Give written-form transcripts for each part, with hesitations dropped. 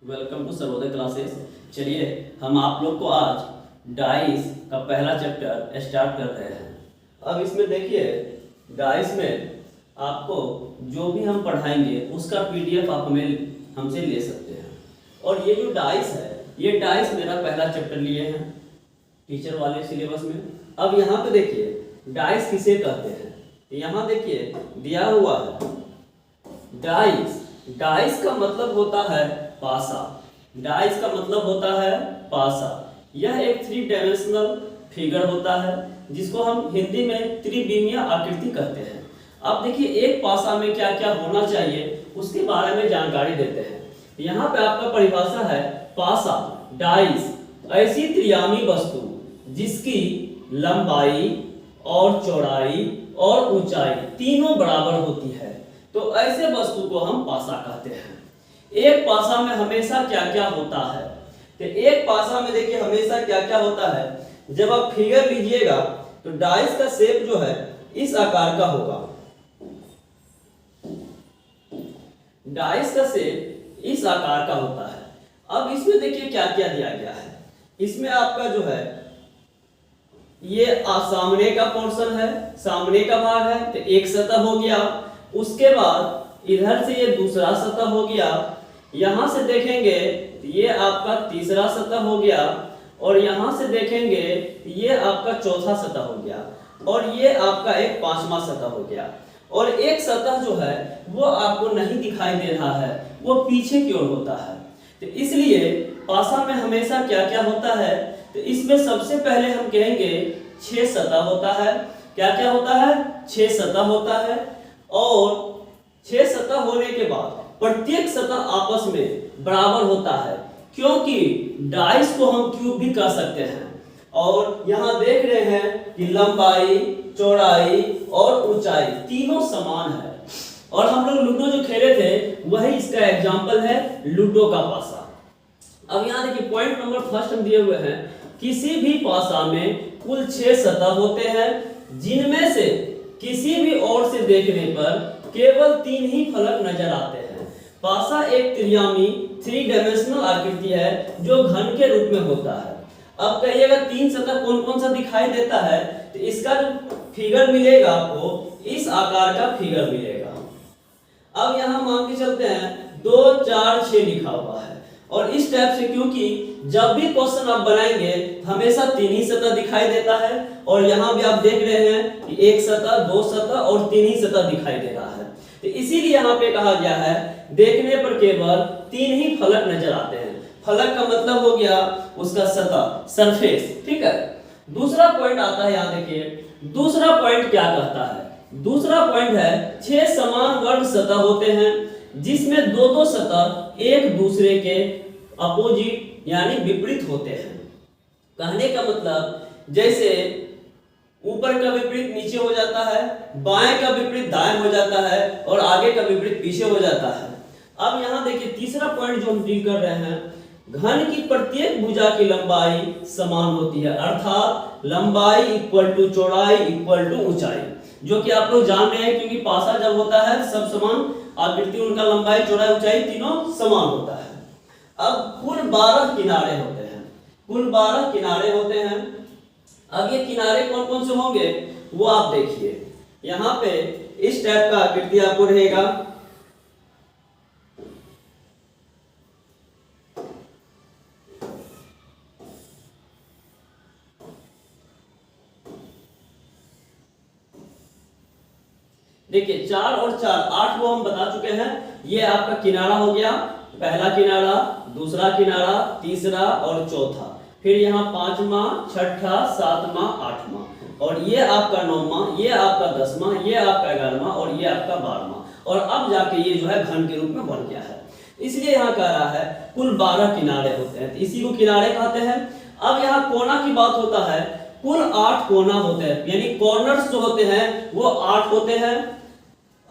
Welcome to Sarvodaya classes. चलिए हम आप लोग को आज डाइस का पहला चैप्टर स्टार्ट कर रहे हैं। अब इसमें देखिए, डाइस में आपको जो भी हम पढ़ाएंगे उसका पीडीएफ आप हमसे ले सकते हैं। और ये जो डाइस है, ये डाइस मेरा पहला चैप्टर लिए हैं टीचर वाले सिलेबस में। अब यहाँ पे देखिए डाइस किसे कहते हैं, यहाँ देखिए दिया हुआ है डाइस। डाइस का मतलब होता है पासा। डाइस का मतलब होता है पासा। यह एक 3 डायमेंशनल फिगर होता है जिसको हम हिंदी में त्रिविमीय आकृति कहते हैं। अब देखिए एक पासा में क्या क्या होना चाहिए उसके बारे में जानकारी देते हैं। यहाँ पे आपका परिभाषा है पासा डाइस ऐसी त्रियामी वस्तु जिसकी लंबाई और चौड़ाई और ऊंचाई तीनों बराबर होती है, तो ऐसे वस्तु को हम पासा कहते हैं। एक पासा में हमेशा क्या क्या होता है, तो एक पासा में देखिए हमेशा क्या क्या होता है। जब आप फिगर लीजिएगा तो डाइस का शेप जो है इस आकार का होगा। डाइस का शेप इस आकार का होता है। अब इसमें देखिए क्या क्या दिया गया है। इसमें आपका जो है ये सामने का पोर्शन है, सामने का भाग है, तो एक सतह हो गया। उसके बाद इधर से ये दूसरा सतह हो गया, यहां से देखेंगे तो ये आपका तीसरा सतह हो गया, और यहां से देखेंगे ये आपका चौथा सतह हो गया, और ये आपका एक पांचवा सतह हो गया। और एक सतह जो है वो आपको नहीं दिखाई दे रहा है, वो पीछे की ओर होता है। तो इसलिए पासा में हमेशा क्या क्या होता है, तो इसमें सबसे पहले हम कहेंगे 6 सतह होता है। क्या क्या होता है? 6 सतह होता है। और 6 सतह होने के बाद प्रत्येक सतह आपस में बराबर होता है, क्योंकि डाइस को हम क्यूब भी कह सकते हैं। और यहाँ देख रहे हैं कि लंबाई, चौड़ाई और ऊंचाई तीनों समान है। और हम लोग लूडो जो खेले थे वही इसका एग्जाम्पल है, लूडो का पासा। अब यहाँ देखिए पॉइंट नंबर फर्स्ट हम दिए हुए हैं, किसी भी पासा में कुल 6 सतह होते हैं, जिनमें से किसी भी ओर से देखने पर केवल 3 ही फलक नजर आते हैं। पासा एक त्रियामी 3 डायमेंशनल आकृति है जो घन के रूप में होता है। अब कहिएगा 3 सतह कौन कौन सा दिखाई देता है, तो इसका जो फिगर मिलेगा आपको इस आकार का फिगर मिलेगा। अब यहाँ मान के चलते हैं 2 4 6 लिखा हुआ है, और इस टाइप से, क्योंकि जब भी क्वेश्चन आप बनाएंगे हमेशा 3 ही सतह दिखाई देता है। और यहाँ भी आप देख रहे हैं कि 1 सतह, 2 सतह और 3 ही सतह दिखाई दे रहा है। तो इसीलिए यहाँ पे कहा गया है देखने पर केवल 3 ही फलक नजर आते हैं। फलक का मतलब हो गया उसका सतह, सरफेस, ठीक है। दूसरा पॉइंट आता है, यहाँ देखिए दूसरा पॉइंट क्या कहता है। दूसरा पॉइंट है 6 समान वर्ग सतह होते हैं, जिसमें 2-2 सतह एक दूसरे के अपोजिट यानी विपरीत होते हैं। कहने का मतलब जैसे ऊपर का विपरीत नीचे हो जाता है, बाएं का विपरीत दाएं हो जाता है, और आगे का विपरीत पीछे हो जाता है। अब यहाँ देखिए तीसरा पॉइंट जो हम डील कर रहे हैं, घन की प्रत्येक भुजा की लंबाई समान होती है, अर्थात लंबाई इक्वल टू चौड़ाई इक्वल टू ऊंचाई, जो कि आप लोग जान रहे हैं, क्योंकि पासा जब होता है सब समान आकृति, उनका लंबाई, चौड़ाई, ऊंचाई तीनों समान होता है। अब कुल 12 किनारे होते हैं, कुल 12 किनारे होते हैं। अब ये किनारे कौन कौन से होंगे वो आप देखिए। यहाँ पे इस टाइप का आकृति आपको रहेगा। देखिए 4 और 4 8 वो हम बता चुके हैं। ये आपका किनारा हो गया, पहला किनारा, दूसरा किनारा, तीसरा और चौथा, फिर यहाँ 5वां, 6ठा, 7वां, 8वां, और ये आपका 9वां, ये आपका 10वां, ये आपका 11वां और ये आपका 12वां। और अब जाके ये जो है घन के रूप में बन गया है। इसलिए यहाँ कह रहा है कुल 12 किनारे होते हैं, तो इसी को किनारे कहते हैं। अब यहाँ कोना की बात होता है, कुल 8 कोना होते हैं, यानी कॉर्नर्स जो होते हैं वो 8 होते हैं।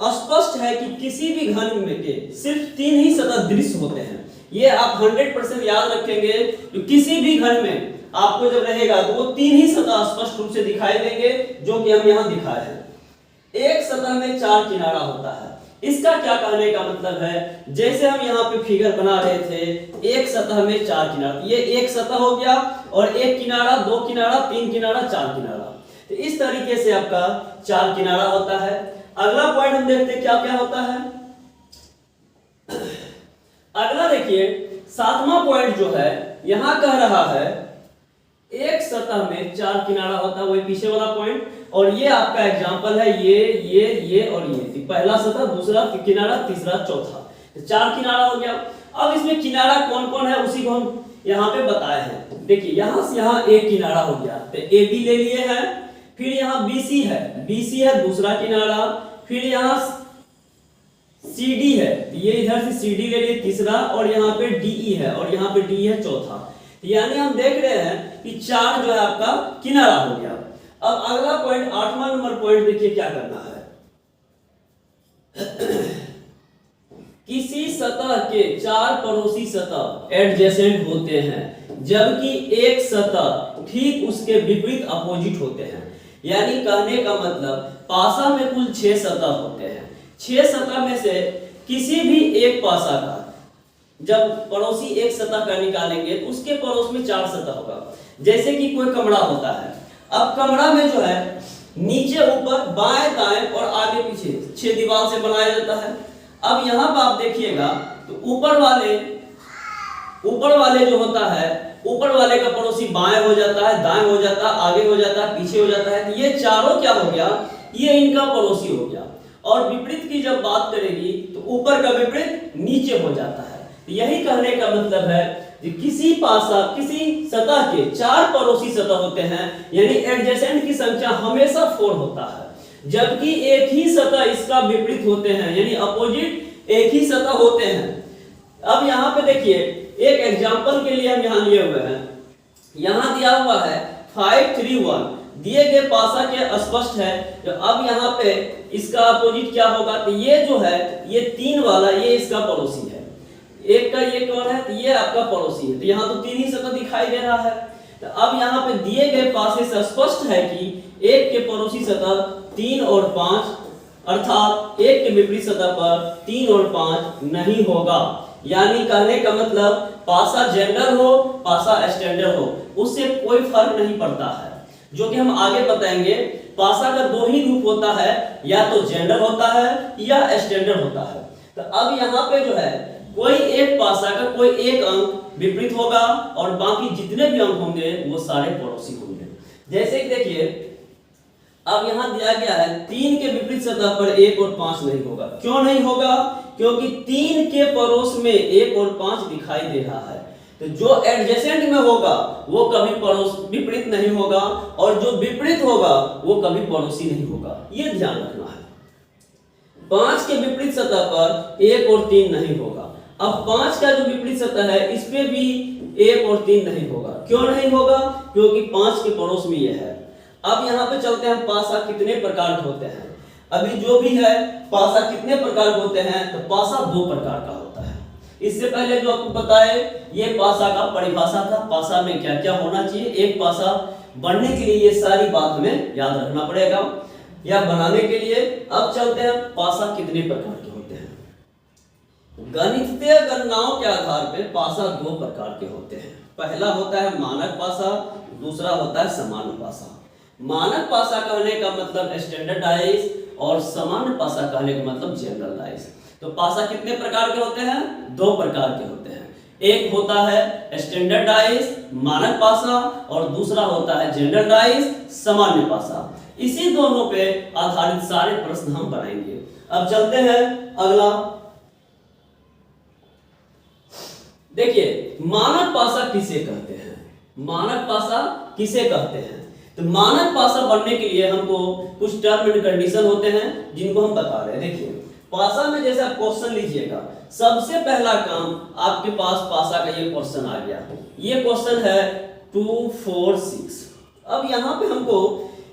स्पष्ट है कि किसी भी घन में के सिर्फ 3 ही सतह दृश्य होते हैं। ये आप 100% याद रखेंगे, तो किसी भी घन में आपको जब रहेगा तो वो 3 ही सतह स्पष्ट रूप से दिखाई देंगे, जो कि हम यहाँ दिखाए हैं। एक सतह में 4 किनारा होता है, इसका क्या कहने का मतलब है, जैसे हम यहाँ पे फिगर बना रहे थे, एक सतह में 4 किनारा, ये एक सतह हो गया और एक किनारा, 2 किनारा, 3 किनारा, 4 किनारा, तो इस तरीके से आपका 4 किनारा होता है। अगला पॉइंट हम देखते हैं क्या क्या होता है। अगला देखिए 7वां पॉइंट जो है यहां कह रहा है एक सतह में 4 किनारा होता है, वही पीछे वाला पॉइंट, और ये आपका एग्जांपल है ये और ये, पहला सतह, दूसरा किनारा, तीसरा, चौथा, तो 4 किनारा हो गया। अब इसमें किनारा कौन कौन है उसी को हम यहाँ पे बताए हैं। देखिए यहां से यहाँ एक किनारा हो गया, तो ए बी ले लिए हैं, फिर यहाँ BC है दूसरा किनारा, फिर यहाँ CD है, ये इधर से CD ले लिए तीसरा, और यहाँ पे DE है और यहाँ पे D है चौथा। यानी हम देख रहे हैं कि 4 जो है आपका किनारा हो गया। अब अगला पॉइंट 8वां नंबर पॉइंट देखिए क्या करना है। किसी सतह के 4 पड़ोसी सतह एडजेसेंट होते हैं जबकि एक सतह ठीक उसके विपरीत अपोजिट होते हैं। यानी कहने का मतलब पासा में कुल 6 सतह होते हैं, 6 सतह में से किसी भी एक पासा का जब पड़ोसी एक सतह का निकालेंगे तो उसके पड़ोस में 4 सतह होगा। जैसे कि कोई कमरा होता है, अब कमरा में जो है नीचे ऊपर बाएं दाएं और आगे पीछे 6 दीवार से बनाया जाता है। अब यहाँ पर आप देखिएगा तो ऊपर वाले जो होता है, ऊपर वाले का पड़ोसी बाएं हो जाता है, दाएं हो जाता है, आगे हो जाता है, पीछे हो जाता है, तो ये चारों क्या हो गया, ये इनका पड़ोसी हो गया। और विपरीत की जब बात करेगी तो ऊपर का विपरीत नीचे हो जाता है। यही कहने का मतलब है कि किसी सतह के 4 पड़ोसी सतह होते हैं, यानी एडजेसेंट की संख्या हमेशा 4 होता है, जबकि एक ही सतह इसका विपरीत होते हैं, यानी अपोजिट एक ही सतह होते हैं। अब यहाँ पे देखिए एक एग्जांपल के लिए हम यहाँ लिए हुए हैं, यहाँ दिया हुआ है 5 3 1, दिए गए पासा के स्पष्ट है। तो अब यहाँ पे इसका अपोजिट क्या होगा, तो ये जो है ये 3 वाला ये इसका पड़ोसी है, एक का ये कौन है, तो ये आपका पड़ोसी है, तो यहाँ तो 3 ही सतह दिखाई दे रहा है। तो अब यहाँ पे दिए गए पासे से स्पष्ट है कि एक के पड़ोसी सतह 3 और 5, अर्थात एक के विपरीत सतह पर 3 और 5 नहीं होगा। यानी कहने का मतलब पासा जेंडर हो, पासा स्टैंडर्ड हो, उससे कोई फर्क नहीं पड़ता है, जो कि हम आगे बताएंगे। पासा का 2 ही रूप होता है, या तो जेंडर होता है या स्टैंडर्ड होता है। तो अब यहाँ पे जो है कोई एक पासा का कोई एक अंक विपरीत होगा और बाकी जितने भी अंक होंगे वो सारे पड़ोसी होंगे। जैसे कि देखिए अब यहाँ दिया गया है 3 के विपरीत सतह पर 1 और 5 नहीं होगा। क्यों नहीं होगा, क्योंकि 3 के पड़ोस में 1 और 5 दिखाई दे रहा है, तो जो एडजेसेंट में होगा वो कभी पड़ोस विपरीत नहीं होगा, और जो विपरीत होगा वो कभी पड़ोसी नहीं होगा, ये ध्यान रखना है। 5 के विपरीत सतह पर 1 और 3 नहीं होगा। अब 5 का जो विपरीत सतह है इस पे भी 1 और 3 नहीं होगा। क्यों नहीं होगा, क्योंकि 5 के पड़ोस में ये है। अब यहाँ पे चलते हैं पासा कितने प्रकार के होते हैं। अभी जो भी है पासा कितने प्रकार के होते हैं, तो पासा 2 प्रकार का होता है। इससे पहले जो आपको बताए ये पासा का परिभाषा था, पासा में क्या क्या होना चाहिए। एक पासा बनने के लिए ये सारी बात हमें याद रखना पड़ेगा या बनाने के लिए। अब चलते हैं पासा कितने प्रकार के होते हैं। गणितीय गणनाओं के आधार पर पासा 2 प्रकार के होते हैं। पहला होता है मानक पासा, दूसरा होता है सामान्य पासा। मानक पासा कहने का मतलब स्टैंडर्डाइज और सामान्य पासा कहने का मतलब जनरलाइज। तो पासा कितने प्रकार के होते हैं, 2 प्रकार के होते हैं। एक होता है स्टैंडर्डाइज मानक पासा और दूसरा होता है जनरलाइज सामान्य पासा। इसी दोनों पे आधारित सारे प्रश्न हम बनाएंगे। अब चलते हैं अगला। देखिए मानक पासा किसे कहते हैं, मानक पासा किसे कहते हैं। तो मानक पासा बनने के लिए हमको कुछ टर्म एंड कंडीशन होते हैं जिनको हम बता रहे हैं। देखिए पासा में जैसे आप क्वेश्चन लीजिएगा, सबसे पहला काम आपके पास पासा का ये क्वेश्चन आ गया। ये क्वेश्चन है 2 4 6। अब यहाँ पे हमको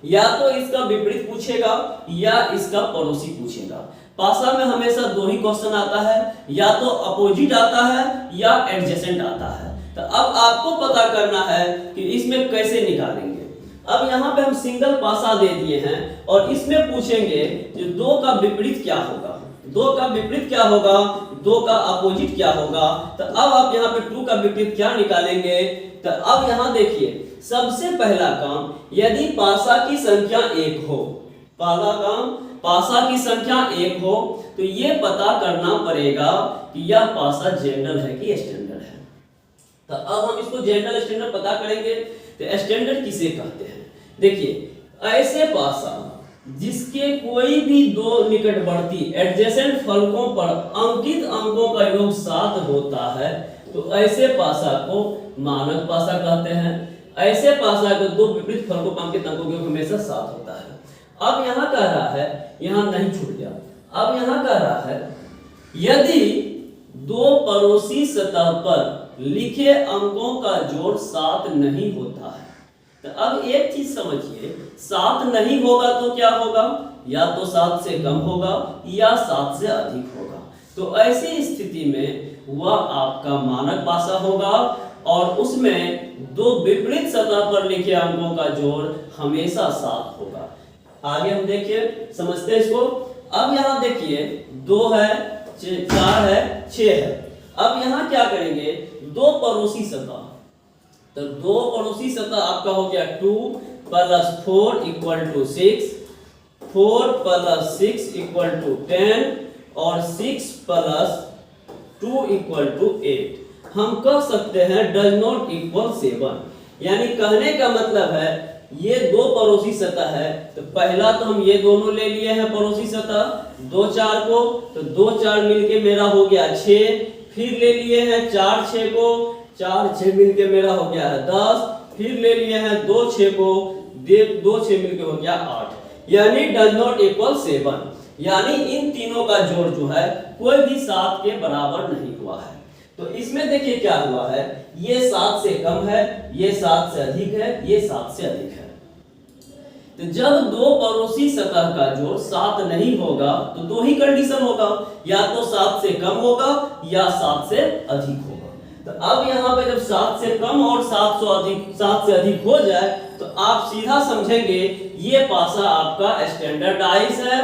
या तो इसका विपरीत पूछेगा या इसका पड़ोसी पूछेगा। पासा में हमेशा 2 ही क्वेश्चन आता है, या तो अपोजिट आता है या एडजेसेंट आता है। तो अब आपको पता करना है कि इसमें कैसे निकालेंगे। अब यहाँ पे हम सिंगल पासा दे दिए हैं और इसमें पूछेंगे जो 2 का विपरीत क्या होगा। दो का विपरीत क्या होगा, दो का अपोजिट क्या होगा। तो अब आप यहाँ पे टू का विपरीत क्या निकालेंगे। तो अब यहाँ देखिए सबसे पहला काम, यदि पासा की संख्या एक हो, पहला काम पासा की संख्या एक हो तो ये पता करना पड़ेगा कि यह पासा जनरल है कि स्टैंडर्ड है। तो अब हम इसको जनरल स्टैंडर्ड पता करेंगे। तो स्टैंडर्ड किसे कहते हैं, देखिए ऐसे पासा जिसके कोई भी दो निकटवर्ती एडजेसेंट फलकों पर अंकित अंकों का योग 7 होता है तो ऐसे पासा को मानक पासा कहते हैं। ऐसे पासा को दो विपरीत फलकों पर अंकित अंकों का योग हमेशा 7 होता है। अब यहाँ कह रहा है, यहाँ नहीं छूट गया, अब यहाँ कह रहा है यदि दो पड़ोसी सतह पर लिखे अंकों का जोड़ 7 नहीं होता है। तो अब एक चीज समझिए, 7 नहीं होगा तो क्या होगा, या तो 7 से कम होगा या 7 से अधिक होगा। तो ऐसी स्थिति में वह आपका मानक पासा होगा और उसमें दो विपरीत सतह पर लिखे अंकों का जोड़ हमेशा 7 होगा। आगे हम देखिए, समझते हैं इसको। अब यहाँ देखिए 2 है, 4 है, 6 है। अब यहाँ क्या करेंगे, दो पड़ोसी सतह, तो दो पड़ोसी सतह आपका हो गया 2 + 4 = 6, 4 + 6 = 10 और 6 + 2 = 8। हम कह सकते हैं डज नॉट इक्वल 7, यानी कहने का मतलब है ये दो पड़ोसी सतह है। तो पहला तो हम ये दोनों ले लिए हैं पड़ोसी सतह, 2 4 को, तो 2 4 मिलके मेरा हो गया 6, फिर ले लिए हैं 4 6 को, 4 6 मिलके मेरा हो गया है 10, फिर ले लिए हैं 2 6 को, 2 6 मिलके हो गया 8, यानी डज नॉट इक्वल 7, यानी इन तीनों का जोड़ जो है कोई भी 7 के बराबर नहीं हुआ है। तो इसमें देखिए क्या हुआ है, ये 7 से कम है, ये 7 से अधिक है, ये 7 से अधिक है। तो जब दो पड़ोसी सतह का जोड़ 7 नहीं होगा तो दो ही कंडीशन होगा, या तो 7 से कम होगा या 7 से अधिक होगा। तो अब यहाँ पे जब 7 से कम और 7 से अधिक हो जाए तो आप सीधा समझेंगे ये पासा आपका स्टैंडर्डाइज है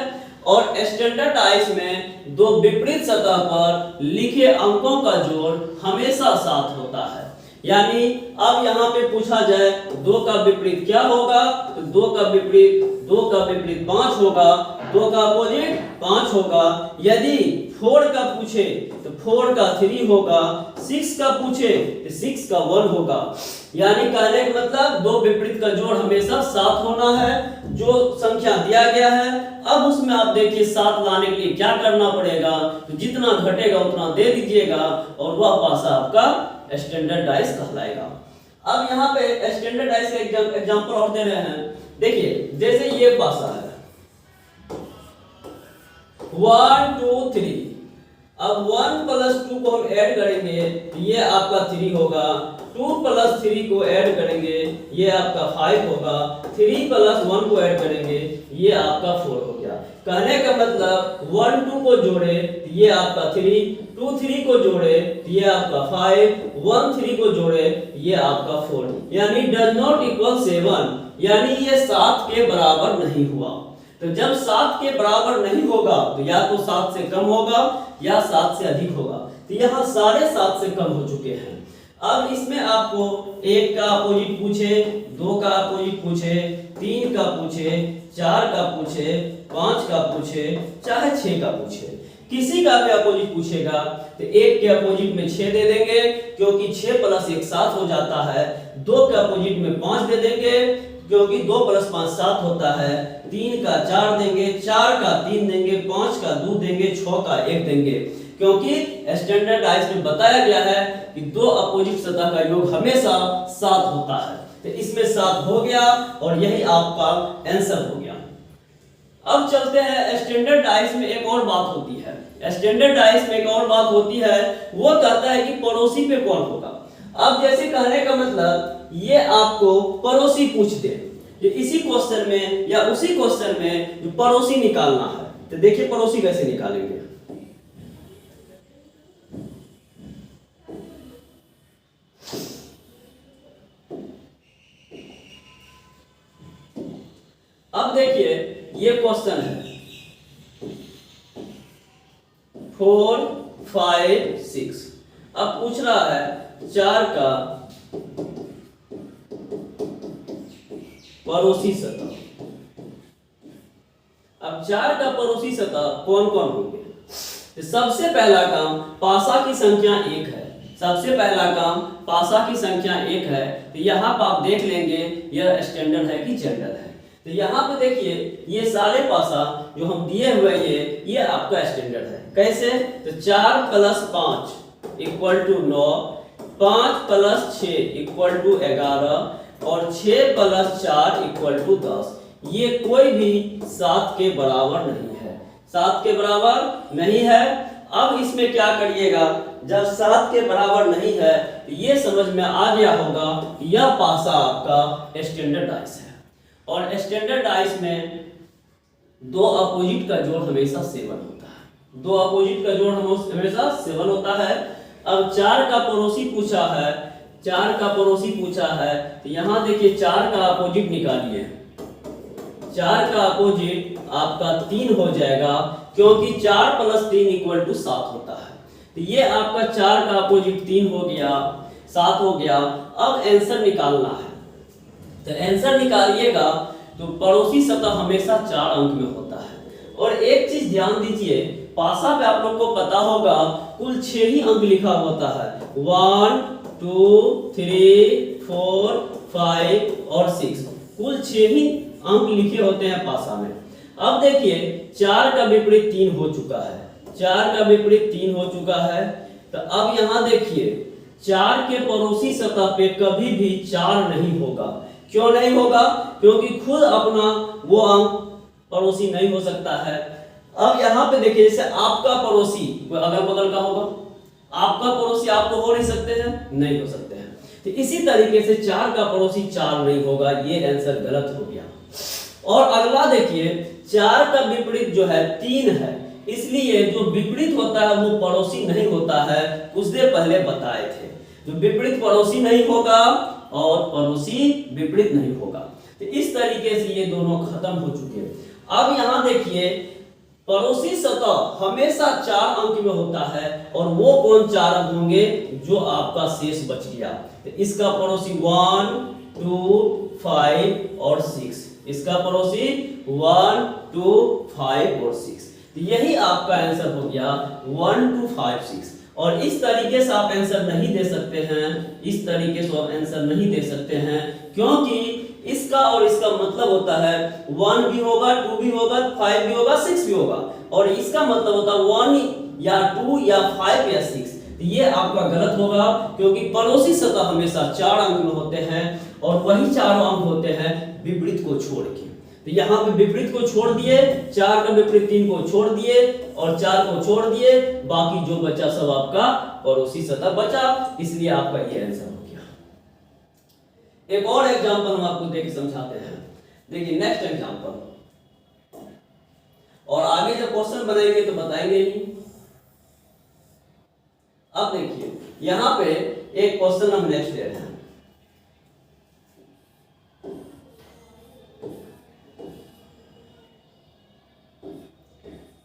और स्टैंडर्डाइज में दो विपरीत सतह पर लिखे अंकों का जोड़ हमेशा 7 होता है। यानी अब यहाँ पे पूछा जाए 2 का विपरीत क्या होगा, तो 2 का विपरीत 5 होगा, 2 का अपोजिट 5 होगा। यदि 4 का पूछे तो 4 का 3 होगा, 6 का पूछे तो 6 का 1 होगा। यानी कहने का मतलब दो विपरीत का जोड़ हमेशा 7 होना है, जो संख्या दिया गया है। अब उसमें आप देखिए 7 लाने के लिए क्या करना पड़ेगा, तो जितना घटेगा उतना दे दीजिएगा और वह पासा आपका स्टैंडर्डाइज कहलाएगा। अब यहाँ पे स्टैंडर्डाइज का एग्जांपल और दे रहे हैं। देखिए जैसे ये पासा है 1 2 3, अब 1 + 2 को हम ऐड करेंगे ये आपका 3 होगा, 2 + 3 को ऐड करेंगे ये आपका 5 होगा, 3 + 1 को ऐड करेंगे ये आपका 4 हो गया। कहने का मतलब 1 2 को जोड़े तो ये आपका 3, 2 3 को जोड़े तो ये आपका 5, 1 3 को जोड़े ये आपका 4, यानी डज नॉट इक्वल 7, यानी ये 7 के बराबर नहीं हुआ। तो जब 7 के बराबर नहीं होगा तो या तो 7 से कम होगा या 7 से अधिक होगा। तो यहाँ सारे 7 से कम हो चुके हैं। अब इसमें आपको 1 का अपोजिट पूछे, 2 का अपोजिट पूछे, 3 का पूछे, 4 का पूछे, 5 का पूछे, चाहे 6 का पूछे, किसी का भी अपोजिट पूछेगा तो 1 के अपोजिट में 6 दे देंगे क्योंकि 6 + 1 7 हो जाता है। 2 के अपोजिट में 5 दे देंगे क्योंकि 2 + 5 7 होता है। 3 का 4 देंगे, 4 का 3 देंगे, 5 का 2 देंगे, 6 का 1 देंगे, क्योंकि स्टैंडर्डाइज में बताया गया है कि दो अपोजिट सतह का योग हमेशा 7 होता है। तो इसमें 7 हो गया और यही आपका आंसर हो गया। अब चलते हैं स्टैंडर्डाइज में एक और बात होती है। स्टैंडर्डाइज में एक और बात होती है, वो कहता है कि पड़ोसी पे कौन होगा। अब जैसे कहने का मतलब ये आपको पड़ोसी पूछ दे, जो इसी क्वेश्चन में या उसी क्वेश्चन में जो पड़ोसी निकालना है, तो देखिए पड़ोसी कैसे निकालेंगे। अब देखिए ये क्वेश्चन है, 4 5 6। अब पूछ रहा है 4 का पड़ोसी सतह। अब 4 का पड़ोसी सतह कौन कौन होंगे? तो सबसे पहला काम पासा की संख्या 1 है। सबसे पहला काम पासा की संख्या 1 है। तो यहाँ पर आप देख लेंगे यह स्टैंडर्ड है कि जनरल है। तो यहाँ पे देखिए ये सारे पासा जो हम दिए हुए ये आपका स्टैंडर्ड है। कैसे? तो 4 + 5 = 9, 5 + 6 = 11 और 6 + 4 = 10। ये कोई भी 7 के बराबर नहीं है। 7 के बराबर नहीं है। अब इसमें क्या करिएगा, जब 7 के बराबर नहीं है तो ये समझ में आ गया होगा यह पासा आपका स्टैंडर्ड डाइस है। और स्टैंडर्ड डाइस में दो अपोजिट का जोड़ हमेशा 7 होता है। दो अपोजिट का जोड़ हमेशा 7 होता है। अब 4 का पड़ोसी पूछा है, 4 का पड़ोसी पूछा है तो यहाँ देखिए 4 का अपोजिट निकालिए। 4 का अपोजिट आपका 3 हो जाएगा, क्योंकि 4 + 3 = 7 होता है। तो ये आपका 4 का अपोजिट 3 हो गया, 7 हो गया। अब आंसर निकालना है। तो आंसर निकालिएगा तो पड़ोसी सतह हमेशा 4 अंक में होता है। और एक चीज ध्यान दीजिए, पासा पे आप लोग को पता होगा कुल 6 ही अंक लिखा होता है। 1 2 3 4 5 और 6 कुल 6 ही अंक लिखे होते हैं पासा में। अब देखिए 4 का विपरीत 3 हो चुका है। 4 का विपरीत 3 हो चुका है। तो अब यहाँ देखिए 4 के पड़ोसी सतह पे कभी भी 4 नहीं होगा। क्यों नहीं होगा? क्योंकि खुद अपना वो अंक पड़ोसी नहीं हो सकता है। अब यहाँ पे देखिए जैसे आपका पड़ोसी कोई अगल बगल का होगा, आपका पड़ोसी आप तो हो नहीं सकते हैं, नहीं हो सकते हैं। तो इसी तरीके से 4 का पड़ोसी 4 नहीं होगा। ये आंसर गलत हो गया। और अगला देखिए 4 का विपरीत जो है 3 है, इसलिए जो विपरीत होता है वो पड़ोसी नहीं होता है। कुछ देर पहले बताए थे जो विपरीत पड़ोसी नहीं होगा और पड़ोसी विपरीत नहीं होगा। तो इस तरीके से ये दोनों खत्म हो चुके हैं। अब यहाँ देखिए पड़ोसी सतह हमेशा 4 अंक में होता है। और वो कौन 4 अंक होंगे? जो आपका शेष बच गया। तो इसका पड़ोसी 1 2 5 और 6, इसका पड़ोसी 1 2 5 और 6। तो यही आपका आंसर हो गया 1 2 5 6। और इस तरीके से आप आंसर नहीं दे सकते हैं। इस तरीके से आप आंसर नहीं दे सकते हैं, क्योंकि इसका और इसका मतलब होता है 1 भी होगा, 2 भी होगा, 5 भी होगा, 6 भी होगा। और इसका मतलब होता है 1 या 2 या 5 या 6। तो ये आपका गलत होगा, क्योंकि पड़ोसी सतह हमेशा 4 अंक में होते हैं और वही 4 अंक होते हैं विपरीत को छोड़ के। तो यहाँ पे विपरीत को छोड़ दिए, 4 का विपरीत 3 को छोड़ दिए और 4 को छोड़ दिए, बाकी जो बचा सब आपका पड़ोसी सतह बचा। इसलिए आपका ये आंसर हो गया। एक और एग्जांपल हम आपको देख समझाते हैं। देखिए नेक्स्ट एग्जांपल, और आगे जब क्वेश्चन बनाएंगे तो बताएंगे ही। अब देखिए यहाँ पे एक क्वेश्चन हम नेक्स्ट ले रहे हैं।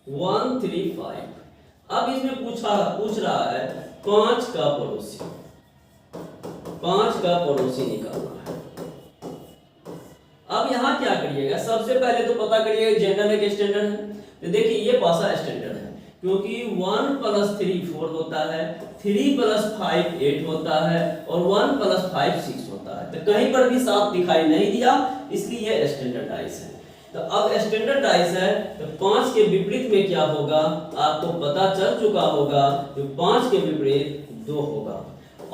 1 3 5। अब इसमें पूछ रहा है 5 का पड़ोसी, 5 का पड़ोसी निकालना है। अब यहाँ क्या करिएगा, सबसे पहले तो पता करिएगा जनरल है कि स्टैंडर्ड है। तो देखिए ये पासा स्टैंडर्ड है, क्योंकि 1 + 3 4 होता है, 3 + 5 8 होता है और 1 + 5 6 होता है। तो कहीं पर भी 7 दिखाई नहीं दिया, इसलिए ये स्टैंडर्डाइज है। तो अब स्टैंडर्डाइज है तो 5 के विपरीत में क्या होगा आपको पता चल चुका होगा। जो 5 के विपरीत 2 होगा।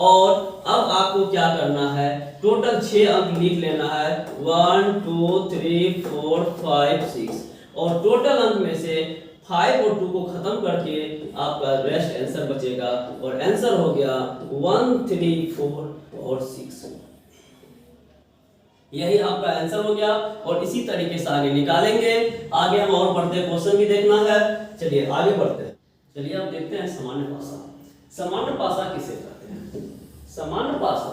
और अब आपको क्या करना है, टोटल 6 अंक लिख लेना है, 1 2 3 4 5 6। और टोटल अंक में से 5 और 2 को खत्म करके आपका रेस्ट आंसर बचेगा। और आंसर हो गया 1 3 4 और 6। यही आपका आंसर हो गया। और इसी तरीके से आगे निकालेंगे। आगे हम और बढ़ते, क्वेश्चन भी देखना है। चलिए आगे बढ़ते हैं। चलिए अब देखते हैं सामान्य पासा। सामान्य पासा किसे कहते हैं? सामान्य पासा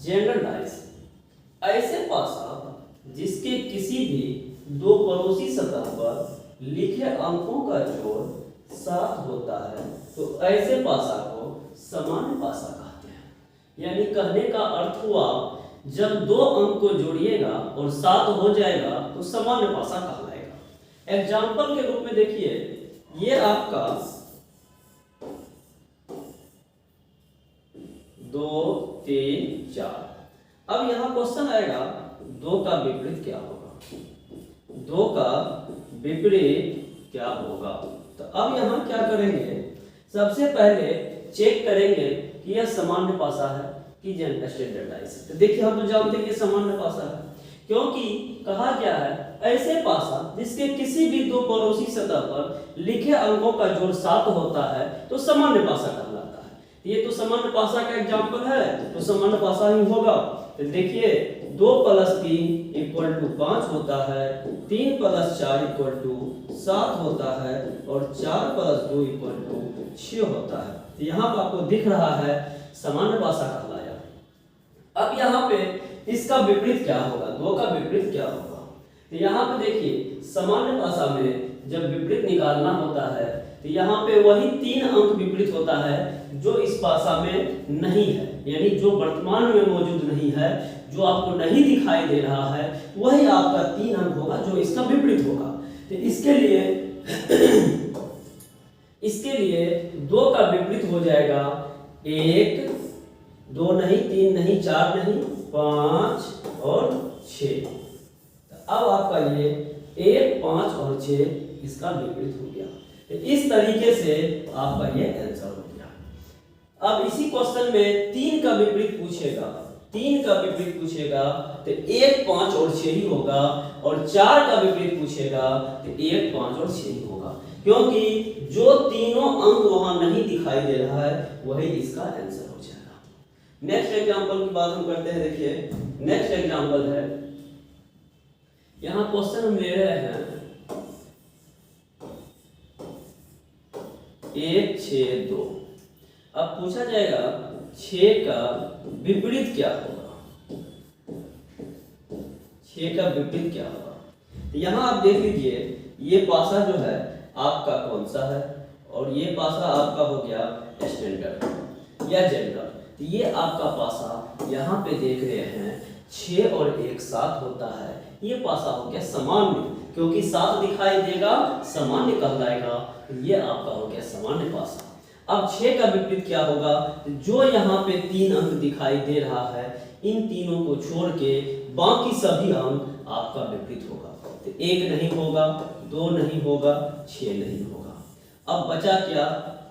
जनरलाइज ऐसे पासा जिसके किसी भी दो पड़ोसी सतह पर लिखे अंकों का जोड़ 7 होता है तो ऐसे पासा को सामान्य पासा कहते हैं। यानी कहने का अर्थ हुआ जब 2 अंक को जोड़िएगा और 7 हो जाएगा तो सामान्य पासा कहलाएगा। एग्जाम्पल के रूप में देखिए, ये आपका 2 3 4। अब यहाँ क्वेश्चन आएगा 2 का विपरीत क्या होगा, 2 का विपरीत क्या होगा। तो अब यहाँ क्या करेंगे, सबसे पहले चेक करेंगे कि यह सामान्य पासा है कि स्टैंडर्डाइज। तो देखिए हम तो जानते हैं कि सामान्य पासा है, क्योंकि कहा क्या है, ऐसे पासा जिसके किसी भी 2 पड़ोसी सतह पर लिखे अंकों का जोड़ 7 होता है तो सामान्य पासा कहलाता है। ये तो सामान्य पासा का एग्जाम्पल है, तो सामान्य पासा ही होगा। तो देखिए 2 + 3 = 5 होता है, 3 + 4 = 7 होता है और 4 + 2 = 6 होता है। तो यहाँ पर आपको दिख रहा है सामान्य पासा कहलाया। अब यहाँ पे इसका विपरीत क्या होगा, 2 का विपरीत क्या होगा। तो यहाँ पे देखिए सामान्य पासा में जब विपरीत निकालना होता है तो यहाँ पे वही 3 अंक विपरीत होता है जो इस पासा में नहीं है, यानी जो वर्तमान में मौजूद नहीं है, जो आपको नहीं दिखाई दे रहा है, वही आपका 3 अंक होगा जो इसका विपरीत होगा। तो इसके लिए 2 का विपरीत हो जाएगा 1, 2 नहीं, 3 नहीं, 4 नहीं, 5 और 6। अब आपका ये 1, 5 और 6 इसका विपरीत हो गया। इस तरीके से आपका ये आंसर हो गया। अब इसी क्वेश्चन में 3 का विपरीत पूछेगा, 3 का विपरीत पूछेगा तो 1, 5 और 6 ही होगा, और 4 का विपरीत पूछेगा तो 1, 5 और 6 ही होगा, क्योंकि जो तीनों अंक वहां नहीं दिखाई दे रहा है वही इसका आंसर हो जाएगा। नेक्स्ट एग्जांपल की बात हम करते हैं। देखिए नेक्स्ट एग्जांपल है, यहां क्वेश्चन हम ले रहे हैं 1, 6, 2। अब पूछा जाएगा 6 का विपरीत क्या होगा, 6 का विपरीत क्या होगा। तो यहाँ आप देख लीजिए ये पासा जो है आपका कौन सा है, और ये पासा आपका हो गया स्टैंडर्ड या जनरल। तो ये आपका पासा यहाँ पे देख रहे हैं 6 और 1 7 होता है, ये पासा हो गया सामान्य, क्योंकि 7 दिखाई देगा सामान्य कहलाएगा। ये आपका हो गया सामान्य पासा। अब 6 का विपरीत क्या होगा, जो यहाँ पे 3 अंक दिखाई दे रहा है, इन तीनों को छोड़ के बाकी सभी अंक आपका विपरीत होगा। तो 1 नहीं होगा, 2 नहीं होगा, 6 नहीं होगा। अब बचा क्या,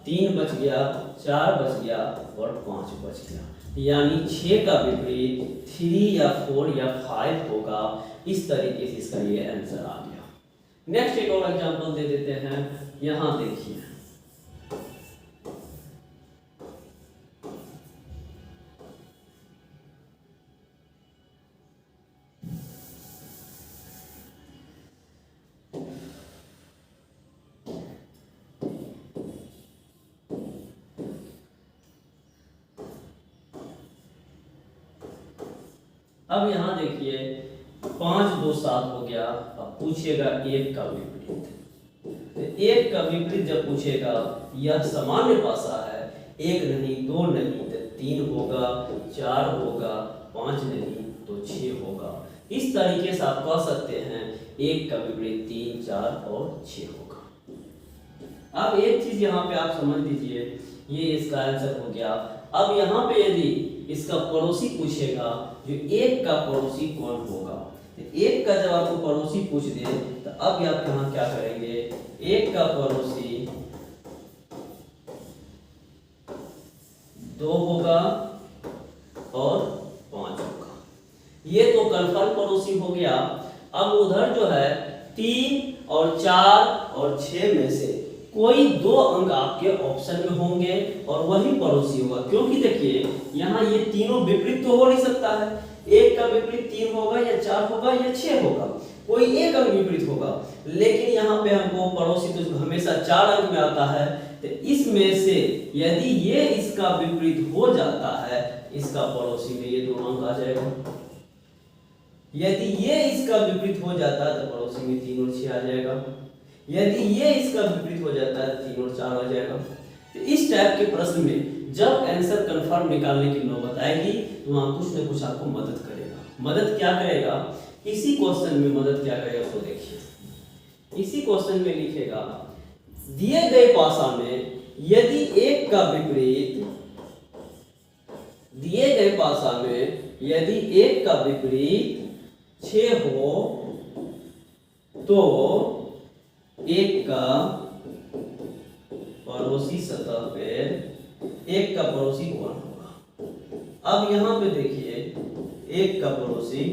3 बच गया, 4 बच गया और 5 बच गया। यानी 6 का विपरीत 3 या 4 या 5 होगा। इस तरीके से इसका ये आंसर आ गया। नेक्स्ट एक और एग्जांपल दे देते हैं। यहां देखिए अब यहाँ देखिए 5 2 7 हो गया। अब पूछेगा 1 का विपरीत। तो 1 का विपरीत जब पूछेगा, यह सामान्य पासा है, 1 नहीं, 2 नहीं तो 3 होगा, 4 होगा, 5 नहीं तो 6 होगा। इस तरीके से आप कह सकते हैं 1 का विपरीत 3 4 और 6 होगा। अब एक चीज यहाँ पे आप समझ लीजिए, ये इसका आंसर हो गया। अब यहाँ पे यदि इसका पड़ोसी पूछेगा, जो 1 का पड़ोसी कौन होगा, तो 1 का जब आपको पड़ोसी पूछ दे तो अब आप यहाँ क्या करेंगे, 1 का पड़ोसी 2 होगा और 5 होगा। ये तो कंफर्म पड़ोसी हो गया। अब उधर जो है 3 और 4 और 6 में से कोई 2 अंक आपके ऑप्शन में होंगे और वही पड़ोसी होगा, क्योंकि देखिए यहाँ ये तीनों विपरीत तो हो नहीं सकता है। 1 का विपरीत 3 होगा या 4 होगा या 6 होगा, कोई एक अंक विपरीत होगा। लेकिन यहाँ पे हमको पड़ोसी तो हमेशा 4 अंक में आता है, तो इसमें से यदि ये इसका विपरीत हो जाता है, इसका पड़ोसी में ये 2 अंक आ जाएगा। यदि ये इसका विपरीत हो जाता है तो पड़ोसी में 3 और 6 आ जाएगा। यदि ये इसका विपरीत हो जाता है 3 और 4 हो जाएगा। तो इस टाइप के प्रश्न में जब आंसर कंफर्म निकालने की नौबत आएगी तो वहां कुछ न कुछ आपको मदद करेगा। मदद क्या करेगा, इसी क्वेश्चन में मदद क्या करेगा उसको देखिए। इसी क्वेश्चन में लिखेगा दिए गए पासा में यदि एक का विपरीत, दिए गए पासा में यदि एक का विपरीत 6 हो तो एक का पड़ोसी सतह पर एक का पड़ोसी कौन होगा। अब यहां पे देखिए एक का पड़ोसी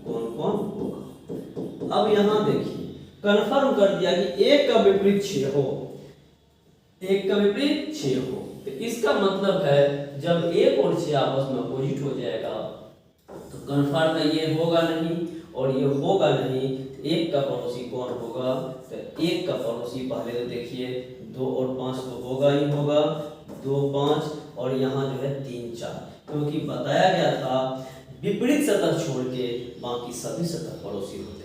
कौन कौन होगा। अब यहां देखिए कंफर्म कर दिया कि एक का विपरीत 6 हो, एक का विपरीत 6 हो, तो इसका मतलब है जब 1 और 6 आपस में अपोजिट हो जाएगा तो कंफर्म है ये होगा नहीं और ये होगा नहीं। तो एक का पड़ोसी कौन होगा, तो एक का पड़ोसी पहले तो देखिए 2 और 5 तो होगा ही होगा, 2 5 और यहाँ जो है 3 4, क्योंकि बताया गया था विपरीत सतह छोड़ के बाकी सभी सतह पड़ोसी होते हैं।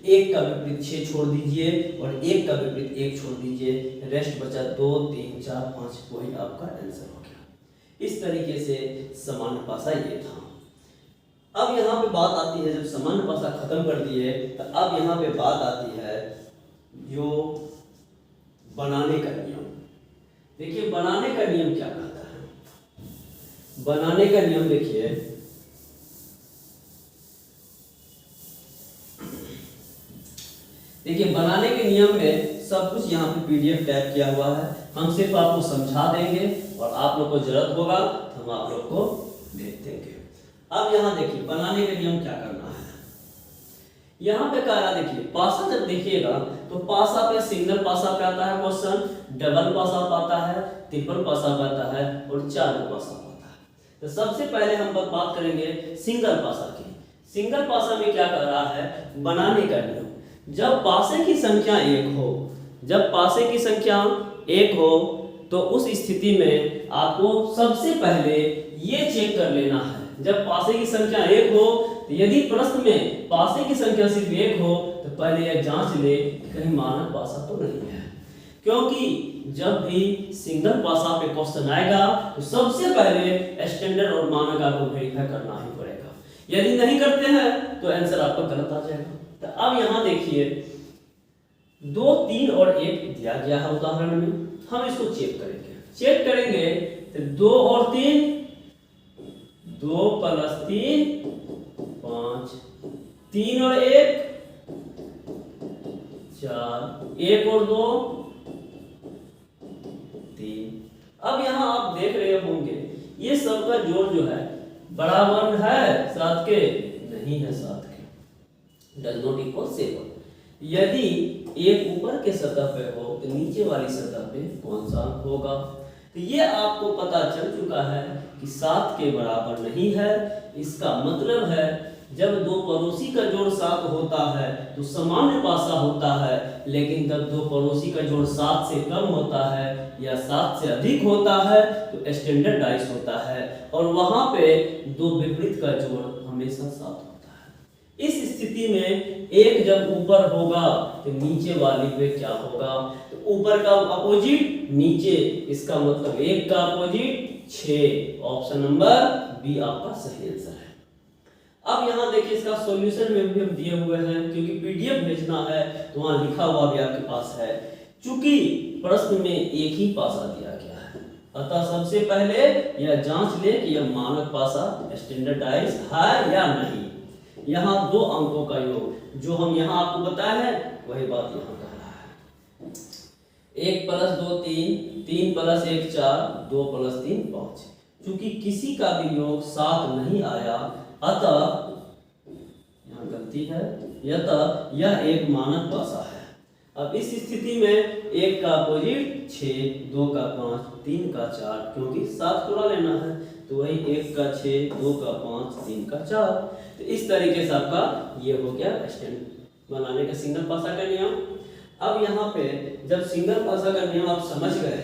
एक का विपरीत 6 छोड़ दीजिए और एक का विपरीत 1 छोड़ दीजिए, रेस्ट बचा 2 3 4 5, वही आपका आंसर हो गया। इस तरीके से सामान्य पासा ये था। अब यहाँ पे बात आती है, जब सामान्य पासा खत्म कर दिए तो अब यहाँ पे बात आती है जो बनाने का नियम। देखिए बनाने का नियम क्या कहता है। बनाने का नियम देखिए, देखिए बनाने के नियम में सब कुछ यहाँ पे पीडीएफ टाइप किया हुआ है। हम सिर्फ आपको समझा देंगे और आप लोग को जरूरत होगा तो हम आप लोग को भेज देंगे। अब यहाँ देखिए बनाने का नियम क्या करना है। यहाँ पे कह रहा देखिए पासा जब देखिएगा तो पासा पे सिंगल पासा पे आता है क्वेश्चन, डबल पासा पे आता है, ट्रिपल पासा पे आता है और चार पासा पे आता है। तो सबसे पहले हम बात करेंगे सिंगल पासा की। सिंगल पासा में क्या कर रहा है, बनाने का नियम। जब पासे की संख्या 1 हो, जब पासे की संख्या 1 हो तो उस स्थिति में आपको सबसे पहले ये चेक कर लेना है। जब पासे की संख्या 1 हो तो यदि प्रश्न में पासे की संख्या सिर्फ 1 हो तो पहले यह जांच ले कहीं मानक पासा तो नहीं है, क्योंकि जब भी सिंगल पासा पे क्वेश्चन आएगा तो सबसे पहले स्टैंडर्ड और मानक आपको वेरीफाई करना ही पड़ेगा। यदि नहीं करते हैं तो आंसर आपका गलत आ जाएगा। तो अब यहाँ देखिए 2 3 और 1 दिया गया है उदाहरण में, हम इसको चेक करेंगे तो 2 और 3, 2 + 3 5, 3 और 1 4, 1 और 2 3। अब यहाँ आप देख रहे होंगे ये सबका जोड़ जो है बराबर है 7 के, नहीं है 7 के, डज नॉट इक्वल 7। यदि एक ऊपर के सतह पे हो तो नीचे वाली सतह पे कौन सा होगा। तो ये आपको पता चल चुका है कि 7 के बराबर नहीं है। इसका मतलब है जब 2 पड़ोसी का जोड़ 7 होता है तो सामान्य पासा होता है, लेकिन जब 2 पड़ोसी का जोड़ 7 से कम होता है या 7 से अधिक होता है तो स्टैंडर्ड डाइस होता है और वहां पे 2 विपरीत का जोड़ हमेशा 7 होता है। इस स्थिति में एक जब ऊपर होगा तो नीचे वाली पे क्या होगा, तो ऊपर का अपोजिट नीचे, इसका मतलब 1 का अपोजिट 6। ऑप्शन नंबर बी आपका सही आंसर है। अब यहाँ देखिए इसका सॉल्यूशन में भी हम दिए हुए हैं, क्योंकि पीडीएफ भेजना है तो वहाँ लिखा हुआ भी आपके पास है। चूंकि प्रश्न में एक ही पासा दिया गया है, अतः सबसे पहले यह जांच ले कि यह मानक पासा स्टैंडर्डाइज है या नहीं। यहाँ 2 अंकों का योग जो हम यहाँ आपको बताया है वही बात यहाँ कह रहा है। 1 + 2 3, 3 + 1 4, 2 + 3 5। चूंकि किसी का भी योग 7 नहीं आया अतः यहाँ गलती है, अतः यह एक मानक पासा है। अब इस स्थिति में 1 का अपोजिट 6, 2 का 5, 3 का 4, क्योंकि 7 पूरा लेना है तो वही 1 का 6, 2 का 5, 3 का 4। तो इस तरीके से आपका ये हो गया स्टैंड बनाने का सिंगल पासा का नियम। अब यहाँ पे जब सिंगल पासा का नियम आप समझ गए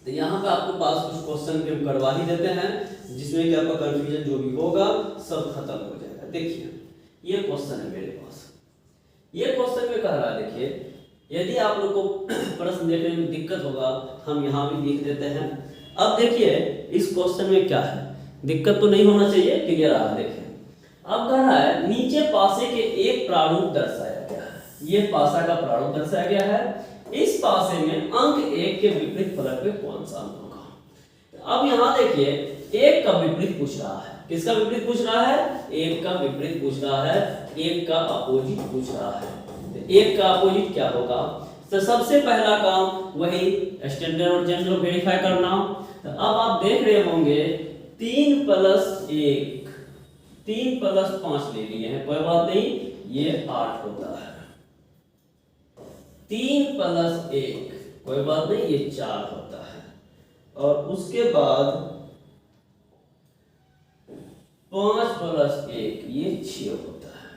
तो यहाँ पे आपके पास कुछ क्वेश्चन भी हम करवा ही देते हैं, जिसमें कि आपका कंफ्यूजन जो भी होगा सब खत्म हो जाएगा। देखिए ये क्वेश्चन है मेरे पास, ये क्वेश्चन में कह रहा है, देखिए यदि आप लोग को प्रश्न देखने में दिक्कत होगा हम यहाँ भी लिख देते हैं। अब देखिए इस क्वेश्चन में क्या है, दिक्कत तो नहीं होना चाहिए, क्लियर आ रहा है। देखिए अब कह रहा है नीचे पासे के एक प्रारूप दर्शाया गया है, ये पासा का प्रारूप दर्शाया गया है। इस पासे में अंक 1 के विपरीत फलक पे कौन सा अंक होगा। अब यहाँ देखिए एक का विपरीत पूछ रहा है, किसका विपरीत पूछ रहा है, एक का विपरीत पूछ रहा है, एक का अपोजिट पूछ रहा है। तो एक का अपोजिट क्या होगा, तो सबसे पहला काम वही स्टैंडर्ड और जनरल वेरीफाई करना। तो अब आप देख रहे होंगे 3 + 1 3 + 5 ले लिए हैं, कोई बात नहीं, ये 8 होता है। 3 + 1 कोई बात नहीं, ये 4 होता है। और उसके बाद 5 + 1 ये 6 होता है।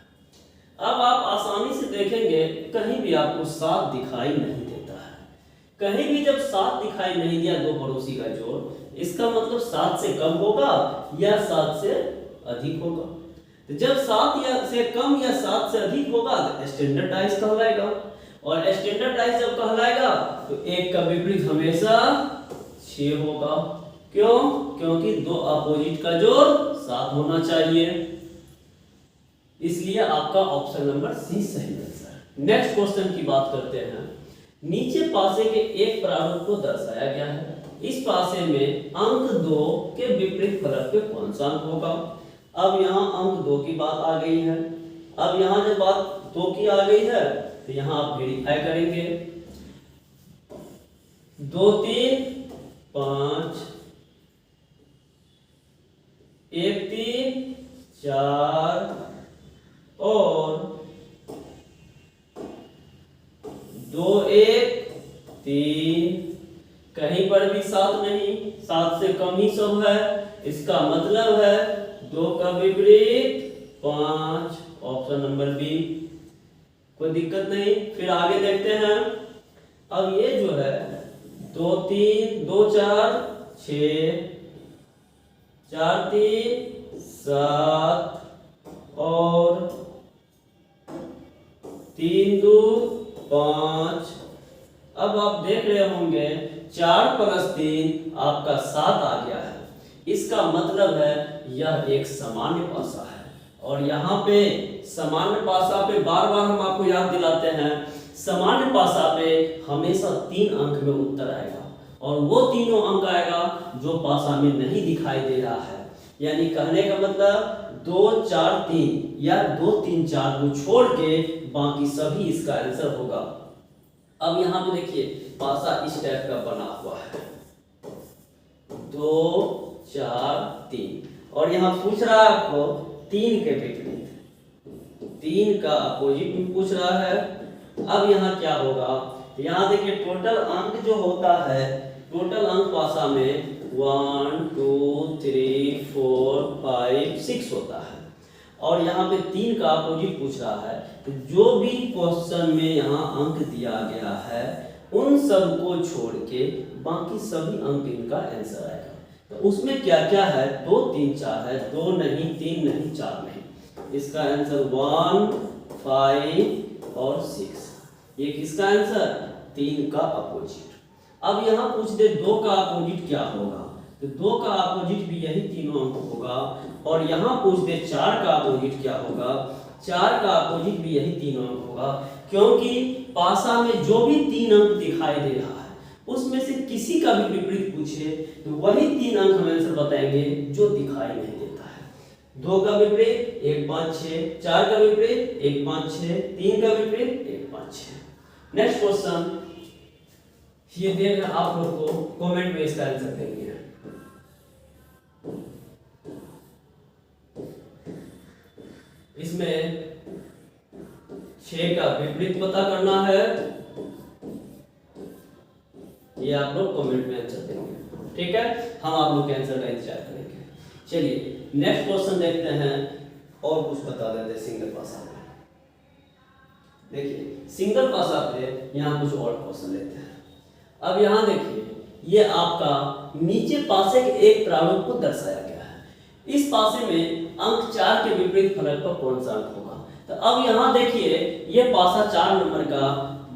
अब आप आसानी से देखेंगे कहीं भी आपको 7 दिखाई नहीं देता है। कहीं भी जब 7 दिखाई नहीं दिया दो पड़ोसी का जोड़, इसका मतलब 7 से कम होगा या 7 से अधिक होगा। तो जब 7 या से कम या 7 से अधिक होगा तो स्टैंडर्डाइज कहलाएगा, और स्टैंडर्डाइज जब कहलाएगा तो एक का विपरीत हमेशा 6 होगा। क्यों, क्योंकि दो अपोजिट का जोड़ 7 होना चाहिए, इसलिए आपका ऑप्शन नंबर सी सही आंसर। नेक्स्ट क्वेश्चन की बात करते हैं। नीचे पासे के एक प्रारूप को दर्शाया गया है, इस पासे में अंक 2 के विपरीत फलक पे कौन सा अंक होगा। अब यहाँ अंक 2 की बात आ गई है। अब यहाँ जब बात 2 की आ गई है तो यहाँ आप वेरीफाई करेंगे, 2 3 5 1 3 4 और 2 1 3, कहीं पर भी 7 नहीं, 7 से कम ही सब है, इसका मतलब है 2 का विपरीत 5, ऑप्शन नंबर बी। कोई दिक्कत नहीं, फिर आगे देखते हैं। अब ये जो है 2 3 2 4 6 4 3 7 और 3 2 5। अब आप देख रहे होंगे 4 + 3 आपका 7 आ गया है, इसका मतलब है यह एक सामान्य पासा है। और यहाँ पे सामान्य पासा पे बार बार हम आपको याद दिलाते हैं, सामान्य पासा पे हमेशा 3 अंक में उत्तर आएगा, और वो तीनों अंक आएगा जो पासा में नहीं दिखाई दे रहा है। यानी कहने का मतलब 2 4 3 या 2 3 4 को छोड़ के बाकी सभी इसका आंसर होगा। अब यहाँ पे देखिए पासा इस टाइप का बना हुआ है, 2 4 3, और यहाँ पूछ रहा है आपको 3 के विपरीत, 3 का अपोजिट भी पूछ रहा है। अब यहाँ क्या होगा, यहाँ देखिए टोटल अंक जो होता है, टोटल अंक पासा में 1 2 3 4 5 6 होता है, और यहाँ पे 3 का अपोजिट पूछ रहा है। तो जो भी क्वेश्चन में यहाँ अंक दिया गया है उन सब को छोड़ के बाकी सभी अंक इनका आंसर आएगा। तो उसमें क्या क्या है, 2 3 4 है, 2 नहीं 3 नहीं 4 नहीं, इसका आंसर 1 5 और 6। ये किसका आंसर, 3 का अपोजिट। अब यहाँ पूछ दे 2 का अपोजिट क्या होगा, तो 2 का अपोजिट भी यही तीनों अंक होगा। और यहाँ पूछ दे 4 का अपोजिट क्या होगा, 4 का अपोजिट भी यही तीनों अंक होगा, क्योंकि पासा में जो भी 3 अंक दिखाई दे रहा है उसमें से किसी का भी विपरीत पूछे तो वही 3 अंक हम आंसर बताएंगे जो दिखाई नहीं देता है। 2 का विपरीत 1 5 6, 4 का विपरीत 1 5 6, 3 का विपरीत 1 5 6। नेक्स्ट क्वेश्चन ये देख आप लोग को कमेंट में इसका आंसर देंगे। इसमें 6 का विपरीत पता करना है, ये आप लोग कमेंट में आंसर देंगे, ठीक है। हम आप लोग के आंसर का इंतजार करेंगे। चलिए नेक्स्ट क्वेश्चन देखते हैं, और कुछ बता देते हैं सिंगल पासा पे। देखिए सिंगल पासा पे यहाँ कुछ और क्वेश्चन लेते हैं। अब यहाँ देखिए ये आपका नीचे पासे के एक प्रारूप को दर्शाया गया है, इस पासे में अंक 4 के विपरीत फलक पर कौन सा अंक होगा। तो अब यहाँ देखिए ये पासा 4 नंबर का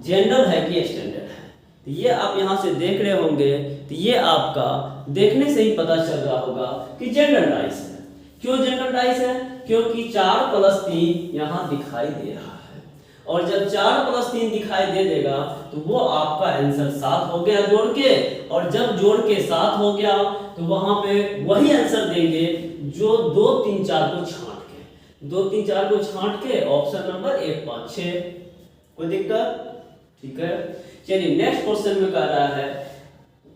जनरल है कि स्टैंडर्ड है, तो ये आप यहाँ से देख रहे होंगे, तो ये आपका देखने से ही पता चल रहा होगा कि जनरल डाइस है। क्यों जनरल डाइस है? क्योंकि 4 + 3 यहाँ दिखाई दे रहा है, और जब 4 + 3 दिखाई दे देगा तो वो आपका आंसर 7 हो गया जोड़ के, और जब जोड़ के 7 हो गया तो वहां पे वही आंसर देंगे जो 2 3 4 को छांट के, 2 3 4 को छांट के ऑप्शन नंबर 1 5 6। कोई दिक्कत? ठीक है, चलिए नेक्स्ट क्वेश्चन में कह रहा है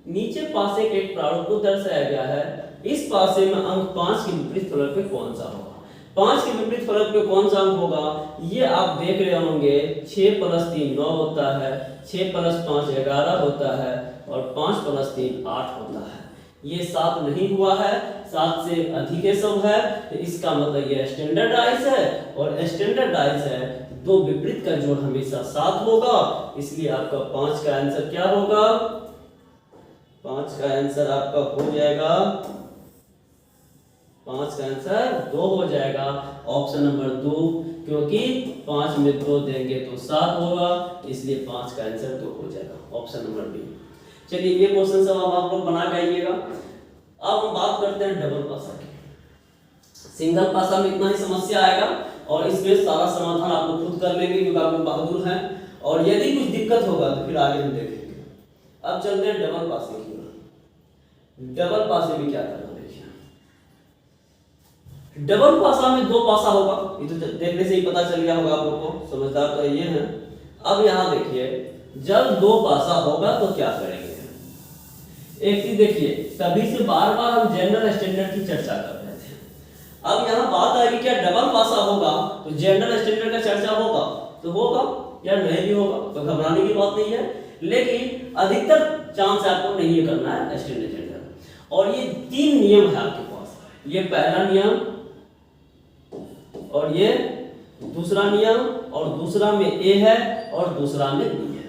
नीचे पासे के एक प्रारूप को दर्शाया गया है, इस पासे में अंक 5 के विपरीत फलक पे कौन सा होगा? 5 के विपरीत फलक पे कौन सा अंक होगा? ये आप देख रहे होंगे 6 + 3 9 होता है, 6 + 5 11 होता है, और 5 + 3 8 होता है। ये 7 नहीं हुआ है, 7 से अधिक है सब है, तो इसका मतलब ये स्टैंडर्ड डाइस है, और स्टैंडर्ड डाइस है दो विपरीत का जोड़ हमेशा 7 होगा, इसलिए आपका 5 का आंसर क्या होगा? 5 का आंसर आपका हो जाएगा, 5 का आंसर 2 हो जाएगा, ऑप्शन नंबर 2, क्योंकि 5 में 2 देंगे तो 7 होगा, इसलिए 5 का आंसर 2 हो जाएगा, ऑप्शन नंबर बी। चलिए ये क्वेश्चन सब आप लोग बना के आइएगा। अब हम बात करते हैं डबल पासा की। सिंगल पासा में इतना ही समस्या आएगा, और इसमें सारा समाधान आप लोग खुद कर लेंगे क्योंकि आप लोग बहादुर हैं, और यदि कुछ दिक्कत होगा तो फिर आगे हम देखेंगे। अब चलते हैं डबल पासे की। डबल पासे में क्या करना देखिए, डबल पासा में 2 पासा होगा, ये तो देखने से ही पता चल गया होगा आप लोग को, समझदार तो ये है। अब यहाँ देखिए जब 2 पासा होगा तो क्या करेंगे, एक चीज देखिए, तभी से बार बार हम जनरल स्टैंडर्ड की चर्चा कर रहे थे। अब यहाँ बात आएगी क्या डबल पासा होगा तो जनरल स्टैंडर्ड का चर्चा होगा, तो होगा या नहीं भी होगा, तो घबराने की बात नहीं है, लेकिन अधिकतर चांस आपको नहीं करना है स्टैंडर्ड। और ये 3 नियम है आपके पास, ये पहला नियम और ये दूसरा नियम, और दूसरा में ए है और दूसरा में बी है।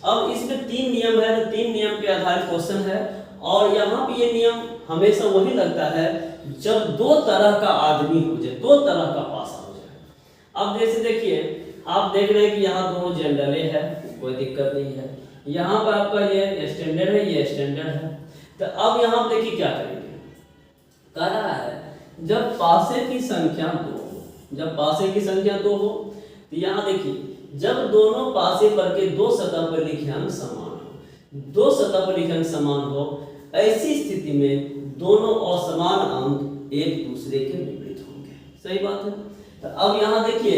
अब इसमें 3 नियम है, तो 3 नियम पे आधारित क्वेश्चन है, और यहाँ पे ये नियम हमेशा वही लगता है जब 2 तरह का आदमी हो जाए, 2 तरह का पासा हो जाए। अब जैसे देखिए आप देख रहे हैं कि यहाँ दोनों जनरल है, कोई दिक्कत नहीं है, यहाँ पर आपका ये स्टैंडर्ड है, ये स्टैंडर्ड है। तो अब यहाँ देखिए क्या करेंगे, कह रहा है जब पासे की संख्या 2 हो, जब पासे की संख्या 2 हो, तो यहाँ देखिए जब दोनों पासे पर के 2 सतह पर लिखे अंक समान हो, 2 सतह पर लिखे अंक समान हो, ऐसी स्थिति में दोनों असमान अंक एक दूसरे के विपरीत होंगे। सही बात है। तो अब यहाँ देखिए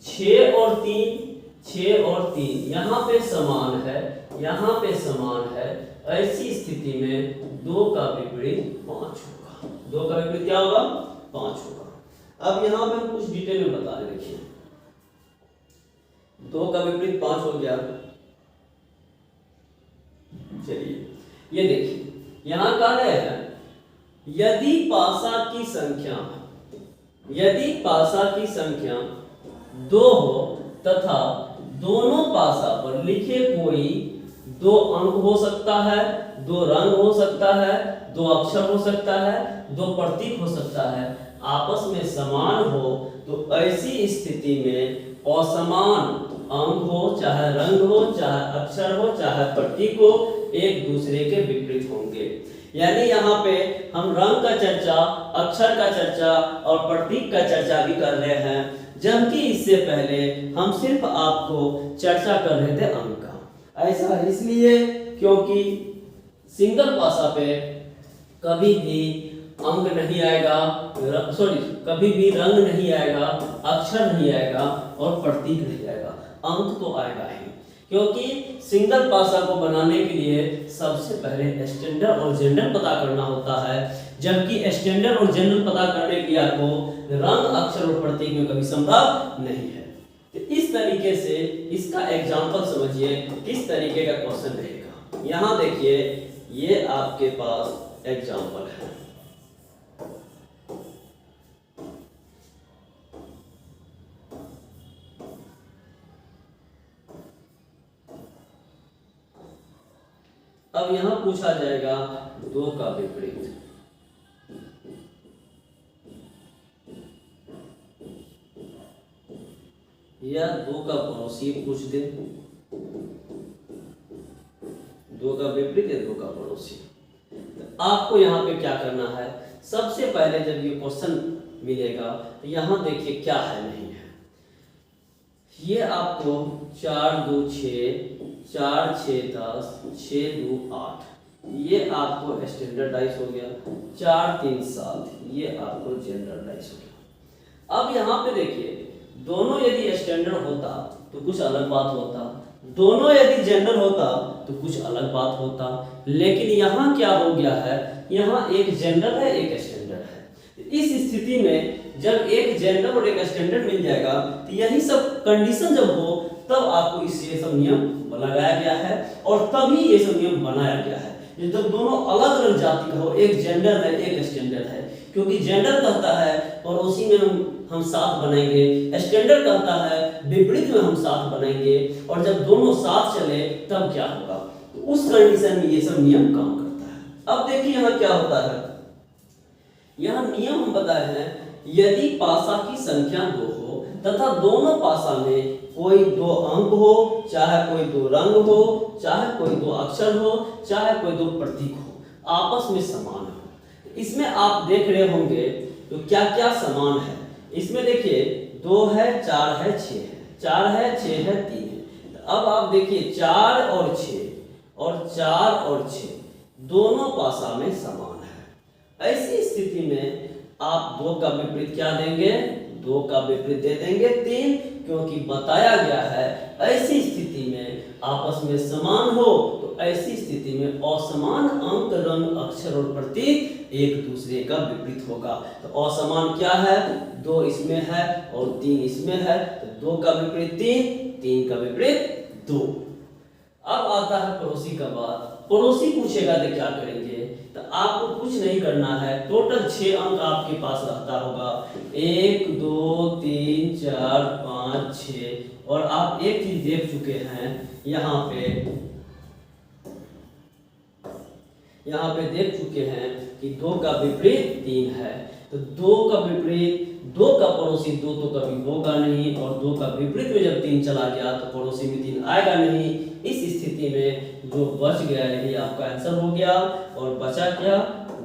6 और 3, 6 और 3 यहाँ पे समान है, यहाँ पे समान है, ऐसी स्थिति में 2 का विपरीत 5 होगा, 2 का विपरीत क्या होगा? 5 होगा। अब यहाँ पे हम कुछ डिटेल में बता रहे, देखिए 2 का विपरीत 5 हो गया। चलिए ये देखिए यहाँ कह रहे हैं यदि पासा की संख्या, यदि पासा की संख्या 2 हो तथा दोनों पासा पर लिखे कोई 2 अंक हो सकता है, 2 रंग हो सकता है, 2 अक्षर हो सकता है, 2 प्रतीक हो सकता है, आपस में समान हो, तो ऐसी स्थिति में असमान अंक हो, चाहे रंग हो, चाहे अक्षर हो, चाहे प्रतीक हो, एक दूसरे के विपरीत होंगे। यानी यहाँ पे हम रंग का चर्चा, अक्षर का चर्चा और प्रतीक का चर्चा भी कर रहे हैं, जबकि इससे पहले हम सिर्फ आपको चर्चा कर रहे थे अंक का। ऐसा इसलिए क्योंकि सिंगल पासा पे कभी भी अंक नहीं आएगा, कभी भी रंग नहीं आएगा, अक्षर नहीं आएगा और प्रतीक नहीं आएगा, अंक तो आएगा ही, क्योंकि सिंगल पासा को बनाने के लिए सबसे पहले स्टैंडर्ड और जनरल पता करना होता है, जबकि स्टैंडर्ड और जनरल पता करने के लिए आपको रंग, अक्षर और प्रतीक में कभी संभव नहीं है। तो इस तरीके से इसका एग्जाम्पल समझिए किस तरीके का क्वेश्चन रहेगा। यहाँ देखिए ये आपके पास एग्जाम्पल है। अब यहां पूछा जाएगा 2 का विपरीत। या 2 का पड़ोसी पूछ दे, 2 का विपरीत या 2 का पड़ोसी। तो आपको यहाँ पे क्या करना है, सबसे पहले जब ये क्वेश्चन मिलेगा तो यहाँ देखिए क्या है नहीं है। ये आपको 4 2 6, 4 6 10, 6 2 8, ये आपको स्टैंडर्डाइज हो गया। 4 3 7, ये आपको जनरलाइज हो गया। अब यहाँ पे देखिए दोनों यदि स्टैंडर्ड होता तो कुछ अलग बात होता, दोनों यदि जनरल होता तो कुछ अलग बात होता, लेकिन यहाँ क्या हो गया है, यहाँ एक जनरल है एक स्टैंडर्ड है। इस स्थिति में जब एक जनरल और एक स्टैंडर्ड मिल जाएगा तो यही सब कंडीशन जब हो तब आपको ये सब नियम लगाया गया है और तभी ये सब नियम बनाया गया है। जब दोनों अलग अलग जाति का हो, एक जेंडर है एक स्टैंडर्ड है, क्योंकि जेंडर कहता है पड़ोसी में हम साथ बनाएंगे, स्टैंडर्ड कहता है विपरीत में हम साथ बनाएंगे, और जब दोनों साथ चले तब क्या होगा, तो उस कंडीशन में ये सब नियम काम करता है। अब देखिए यहाँ क्या होता है, यहाँ नियम हम बताए हैं, यदि पासा की संख्या 2 हो तथा दोनों पासा में कोई 2 अंक हो, चाहे कोई 2 रंग हो, चाहे कोई 2 अक्षर हो, चाहे कोई 2 प्रतीक हो, आपस में समान हो। इसमें आप देख रहे होंगे तो क्या क्या समान है। इसमें देखिए 2 है, 4 है, 6 है, 4 है, 6 है, 3 है। तो अब आप देखिए 4 और 6 और 4 और 6 दोनों पासा में समान है। ऐसी स्थिति में आप 2 का विपरीत क्या देंगे, 2 का विपरीत दे देंगे 3, क्योंकि बताया गया है ऐसी स्थिति में आपस में समान हो तो ऐसी स्थिति में असमान अंक, रंग, अक्षर और प्रतीक एक दूसरे का विपरीत होगा। तो असमान क्या है, 2 इसमें है और 3 इसमें है, तो 2 का विपरीत 3, 3 का विपरीत 2। अब आता है पड़ोसी का बात। पड़ोसी पूछेगा तो क्या करेंगे, तो आपको कुछ नहीं करना है, टोटल 6 अंक आपके पास रहता होगा, 1 2 3 4 5 6, और आप एक चीज देख चुके हैं यहाँ पे देख चुके हैं कि 2 का विपरीत 3 है, तो 2 का विपरीत, 2 का पड़ोसी 2 तो कभी होगा नहीं, और 2 का विपरीत में जब 3 चला गया तो पड़ोसी में 3 आएगा नहीं। इस स्थिति में जो बच गया यही आपका आंसर हो गया, और बचा क्या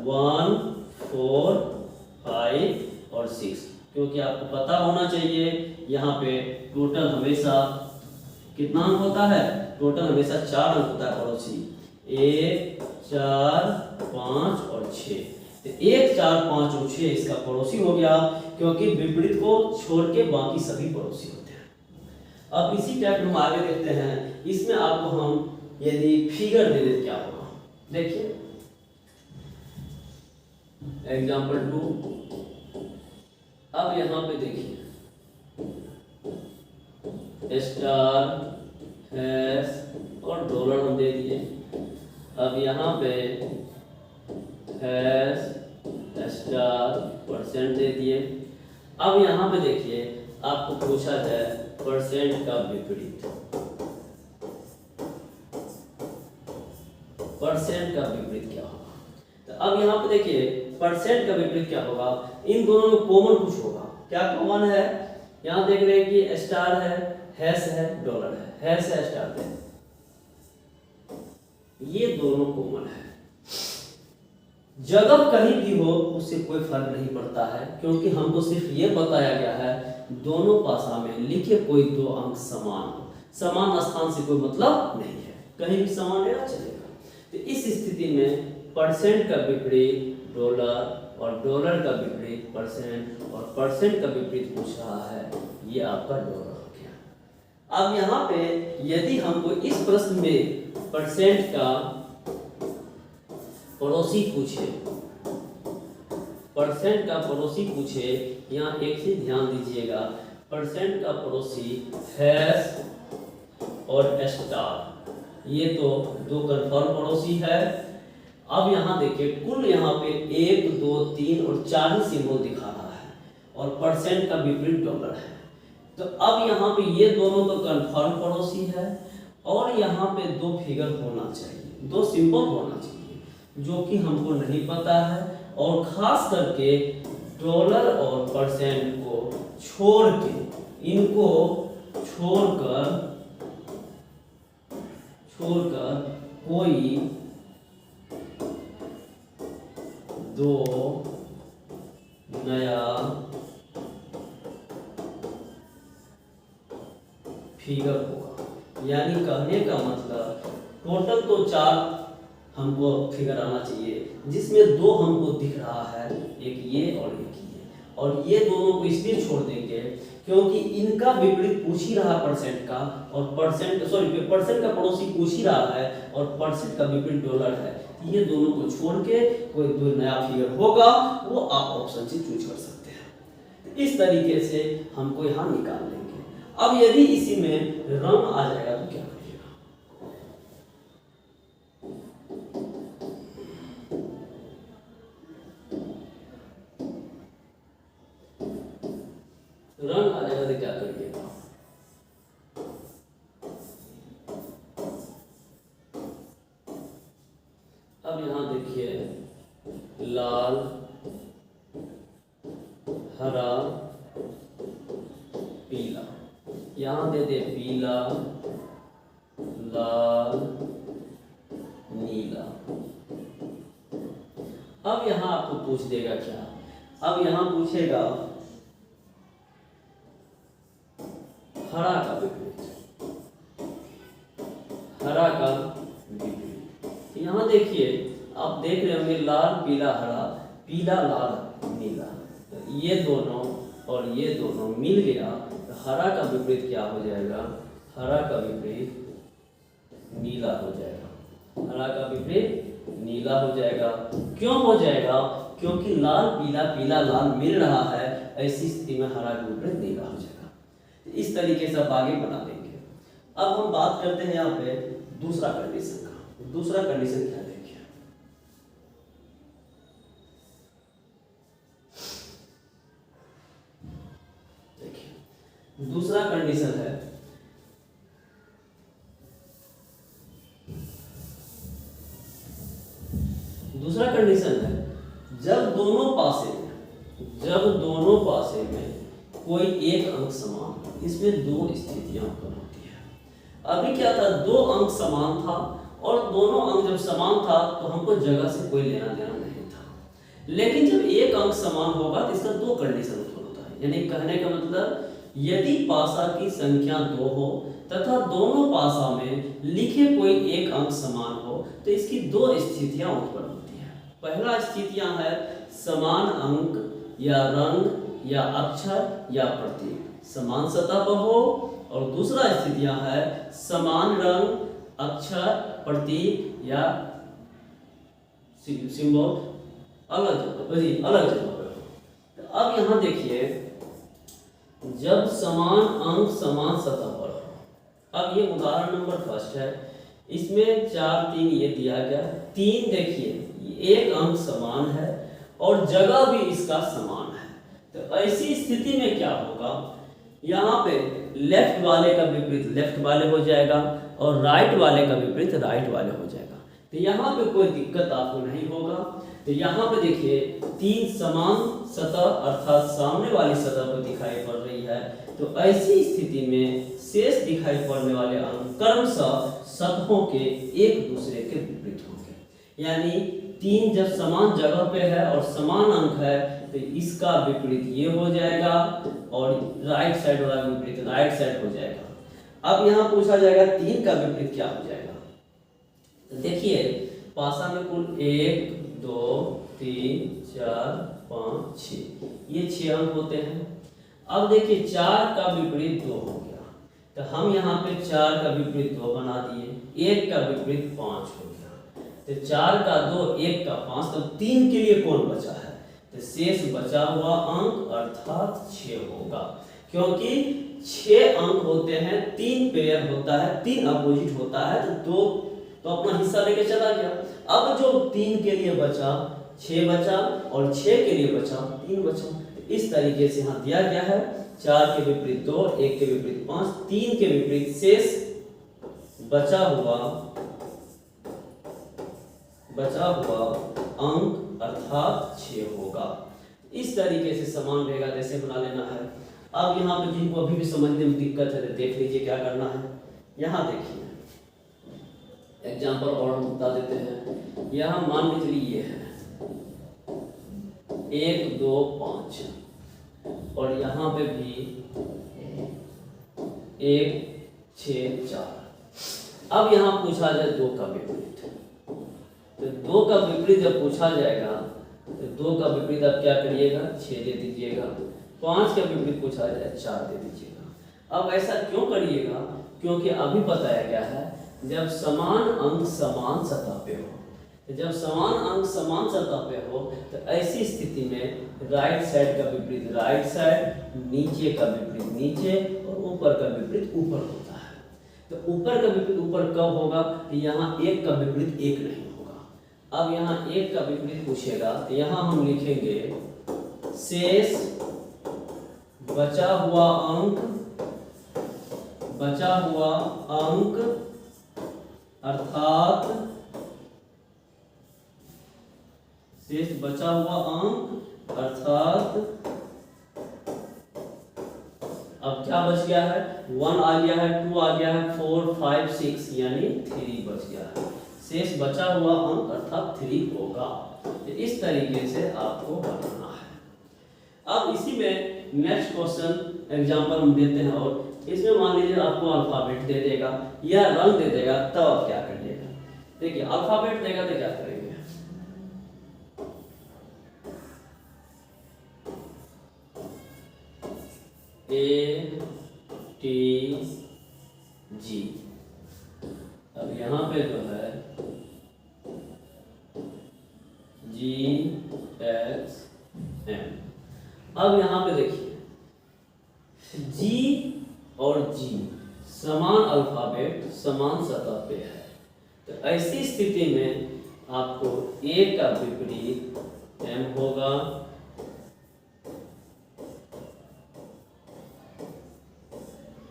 1 4 5 और 6, क्योंकि आपको पता होना चाहिए यहाँ पे टोटल हमेशा कितना अंक होता है, टोटल हमेशा 4 अंक होता है पड़ोसी, 1 4 5 और 6। 1 4 5 और 6 इसका पड़ोसी हो गया, क्योंकि विपरीत को छोड़ के बाकी सभी पड़ोसी होते हैं। अब इसी टाइप हम आगे देखते हैं, इसमें आपको हम यदि फिगर दे दे क्या होगा, देखिए एग्जाम्पल 2। अब यहाँ पे देखिए स्टार, हैश और डॉलर हम दे दिए। अब यहाँ पे हैश, स्टार, परसेंट दे दिए। अब यहाँ पे देखिए आपको पूछा है परसेंट का विपरीत, परसेंट का विपरीत क्या होगा। तो अब यहाँ पे देखिए परसेंट का विपरीत क्या होगा, इन दोनों में कॉमन कुछ होगा। क्या कॉमन है, यहाँ देख रहे हैं कि स्टार है, हैश है, डॉलर है, हैश है, स्टार है, ये दोनों कॉमन है। जगह कहीं भी हो उससे कोई फर्क नहीं पड़ता है, क्योंकि हमको सिर्फ ये बताया गया है दोनों पासा में लिखे कोई 2 अंक समान हो, समान स्थान से कोई मतलब नहीं है, कहीं भी समान लेना चलेगा। तो इस स्थिति में परसेंट का विपरीत डॉलर और डॉलर का विपरीत परसेंट और परसेंट का विपरीत पूछ रहा है, ये आपका डॉलर हो गया। अब यहाँ पे यदि हमको इस प्रश्न में परसेंट का पड़ोसी पूछे, परसेंट का पड़ोसी पूछे, यहाँ एक चीज ध्यान दीजिएगा, परसेंट का पड़ोसी हैश और स्टार, ये तो 2 कन्फर्म पड़ोसी है। अब यहाँ देखिए कुल यहाँ पे 1 2 3 और 4 ही सिंबल दिखा रहा है, और परसेंट का विपरीत डॉलर है। तो अब यहाँ पे ये दोनों तो कन्फर्म पड़ोसी है, और यहाँ पे 2 फिगर होना चाहिए, 2 सिंबल होना चाहिए, जो कि हमको नहीं पता है। और खास करके डॉलर और परसेंट को छोड़ के इनको छोड़कर कोई दो नया फिगर होगा। यानी कहने का मतलब टोटल तो 4 हमको फिगर आना चाहिए, जिसमें 2 हमको दिख रहा है, एक ये और एक ये, और ये दोनों को इसलिए छोड़ देंगे क्योंकि इनका विपरीत पूछ ही रहा परसेंट का, और परसेंट का पड़ोसी पूछ ही रहा है और परसेंट का विपरीत डॉलर है। ये दोनों को छोड़ के कोई 2 नया फिगर होगा, वो आप ऑप्शन से चूज कर सकते हैं। इस तरीके से हमको यहाँ निकाल लेंगे। अब यदि इसी में रंग आ जाएगा तो क्या करिएगा? रंग आ जाएगा तो क्या करिएगा? अब यहां देखिए लाल, हरा, पीला, यहां दे दे पीला, लाल, नीला। अब यहां आपको पूछ देगा क्या? अब यहां पूछेगा हरा का विपरीत, हरा का विपरीत। यहां देखिए, आप देख रहे होंगे लाल, पीला, हरा, पीला, लाल, नीला, तो ये दोनों और ये दोनों मिल गया तो हरा का विपरीत क्या हो जाएगा? हरा का विपरीत नीला हो जाएगा। हरा का विपरीत नीला हो जाएगा। क्यों हो जाएगा? क्योंकि लाल, पीला, पीला, लाल मिल रहा है, ऐसी स्थिति में हरा का विपरीत नीला हो जाएगा। इस तरीके से आप आगे बना देंगे। अब हम बात करते हैं यहाँ पे दूसरा कंडीशन का। दूसरा कंडीशन क्या देखिए, दूसरा कंडीशन है जब दोनों पासे में कोई एक अंक समान, इसमें 2 स्थितियां उत्पन्न होती है। अभी क्या था, 2 अंक समान था और दोनों अंक जब समान था तो हमको जगह से कोई लेना देना नहीं था। लेकिन जब एक अंक समान होगा तो इसका 2 कंडीशन उत्पन्न होता है। यानी कहने का मतलब यदि पासा की संख्या 2 हो तथा दोनों पासा में लिखे कोई एक अंक समान हो तो इसकी 2 स्थितियां उत्पन्न होती हैं। पहला स्थितियां है समान अंक या रंग या अक्षर या प्रतीक समान सतह पर हो, और दूसरा स्थितियां है समान रंग, अक्षर, प्रतीक या सिंबल अलग जगह पर हो। अब यहां देखिए, जब समान अंक समान सतह पर हो। अब ये उदाहरण नंबर 1 है, इसमें 4, 3 ये दिया गया। 3 देखिए एक अंक समान है और जगह भी इसका समान है। तो ऐसी स्थिति में क्या होगा, यहाँ पे लेफ्ट वाले का विपरीत लेफ्ट वाले हो जाएगा और राइट वाले का विपरीत राइट वाले हो जाएगा। तो यहाँ पे कोई दिक्कत आपको नहीं होगा। तो यहाँ पे देखिए 3 समान सतह अर्थात सामने वाली सतह पर दिखाई पड़ रही है। तो ऐसी स्थिति में शेष दिखाई पड़ने वाले अंक क्रमशः सतहों के एक दूसरे के विपरीत होंगे। यानी 3 जब समान जगह पे है और समान अंक है तो इसका विपरीत ये हो जाएगा और राइट साइड वाला विपरीत राइट साइड हो जाएगा। अब यहाँ पूछा जाएगा 3 का विपरीत क्या हो जाएगा। तो देखिए पासा में कुल 1, 2, 3, 4, 5, 6 ये 6 अंक होते हैं। अब देखिए 4 का विपरीत 2 हो गया, तो हम यहाँ पे 4 का विपरीत 2 बना दिए, 1 का विपरीत 5 हो गया। तो 4 का 2, 1 का 5, तो 3 के लिए कौन बचा है? तो शेष बचा हुआ अंक अर्थात 6 होगा, क्योंकि 6 अंक होते हैं, 3 पेयर होता है, 3 अपोजिट होता है, तो 2 तो अपना हिस्सा लेके चला गया। अब जो 3 के लिए बचा 6 बचा और 6 के लिए बचा 3 बचा। तो इस तरीके से यहाँ दिया गया है 4 के विपरीत 2, 1 के विपरीत 5, 3 के विपरीत शेष बचा हुआ अंक अर्थात 6 होगा। इस तरीके से समान रहेगा, जैसे बना लेना है। अब यहाँ पे जिनको अभी भी समझने में दिक्कत है तो देख लीजिए क्या करना है। यहाँ देखिए एग्जाम्पल और हम बता देते हैं। यहाँ मान के चलिए ये है 1 2 5 और यहाँ पे भी 1 6 4। अब यहाँ पूछा जाए 2 का विपरीत, तो 2 का विपरीत जब पूछा जाएगा तो 2 का विपरीत आप क्या करिएगा 6 दे दीजिएगा। 5 का विपरीत पूछा जाए 4 दे दीजिएगा। अब ऐसा क्यों करिएगा, क्योंकि अभी बताया गया है जब समान अंक समान सतह पे हो, जब समान अंक समान सतह पे हो तो ऐसी स्थिति में राइट साइड का विपरीत राइट साइड, नीचे का विपरीत नीचे और ऊपर का विपरीत ऊपर होता है। तो ऊपर का विपरीत ऊपर कब होगा कि यहाँ 1 का विपरीत 1 नहीं होगा। अब यहाँ 1 का विपरीत पूछेगा तो यहाँ हम लिखेंगे शेष बचा हुआ अंक अर्थात शेष बचा हुआ अंक अर्थात अब क्या बच गया है 1 आ गया है, 2 आ गया है, 4 5 6 यानी 3 बच गया है। शेष बचा हुआ अंक अर्थात 3 होगा। तो इस तरीके से आपको बनाना है। अब इसी में नेक्स्ट क्वेश्चन एग्जांपल हम देते हैं और इसमें मान लीजिए आपको अल्फाबेट दे देगा या रंग दे देगा, तब आप क्या करिएगा। देखिए अल्फाबेट देगा तो क्या करेंगे A T G। अब यहाँ पे जो है G X M। अब यहाँ पे देखिए G और G समान अल्फाबेट समान सतह पे है, तो ऐसी स्थिति में आपको A का विपरीत M होगा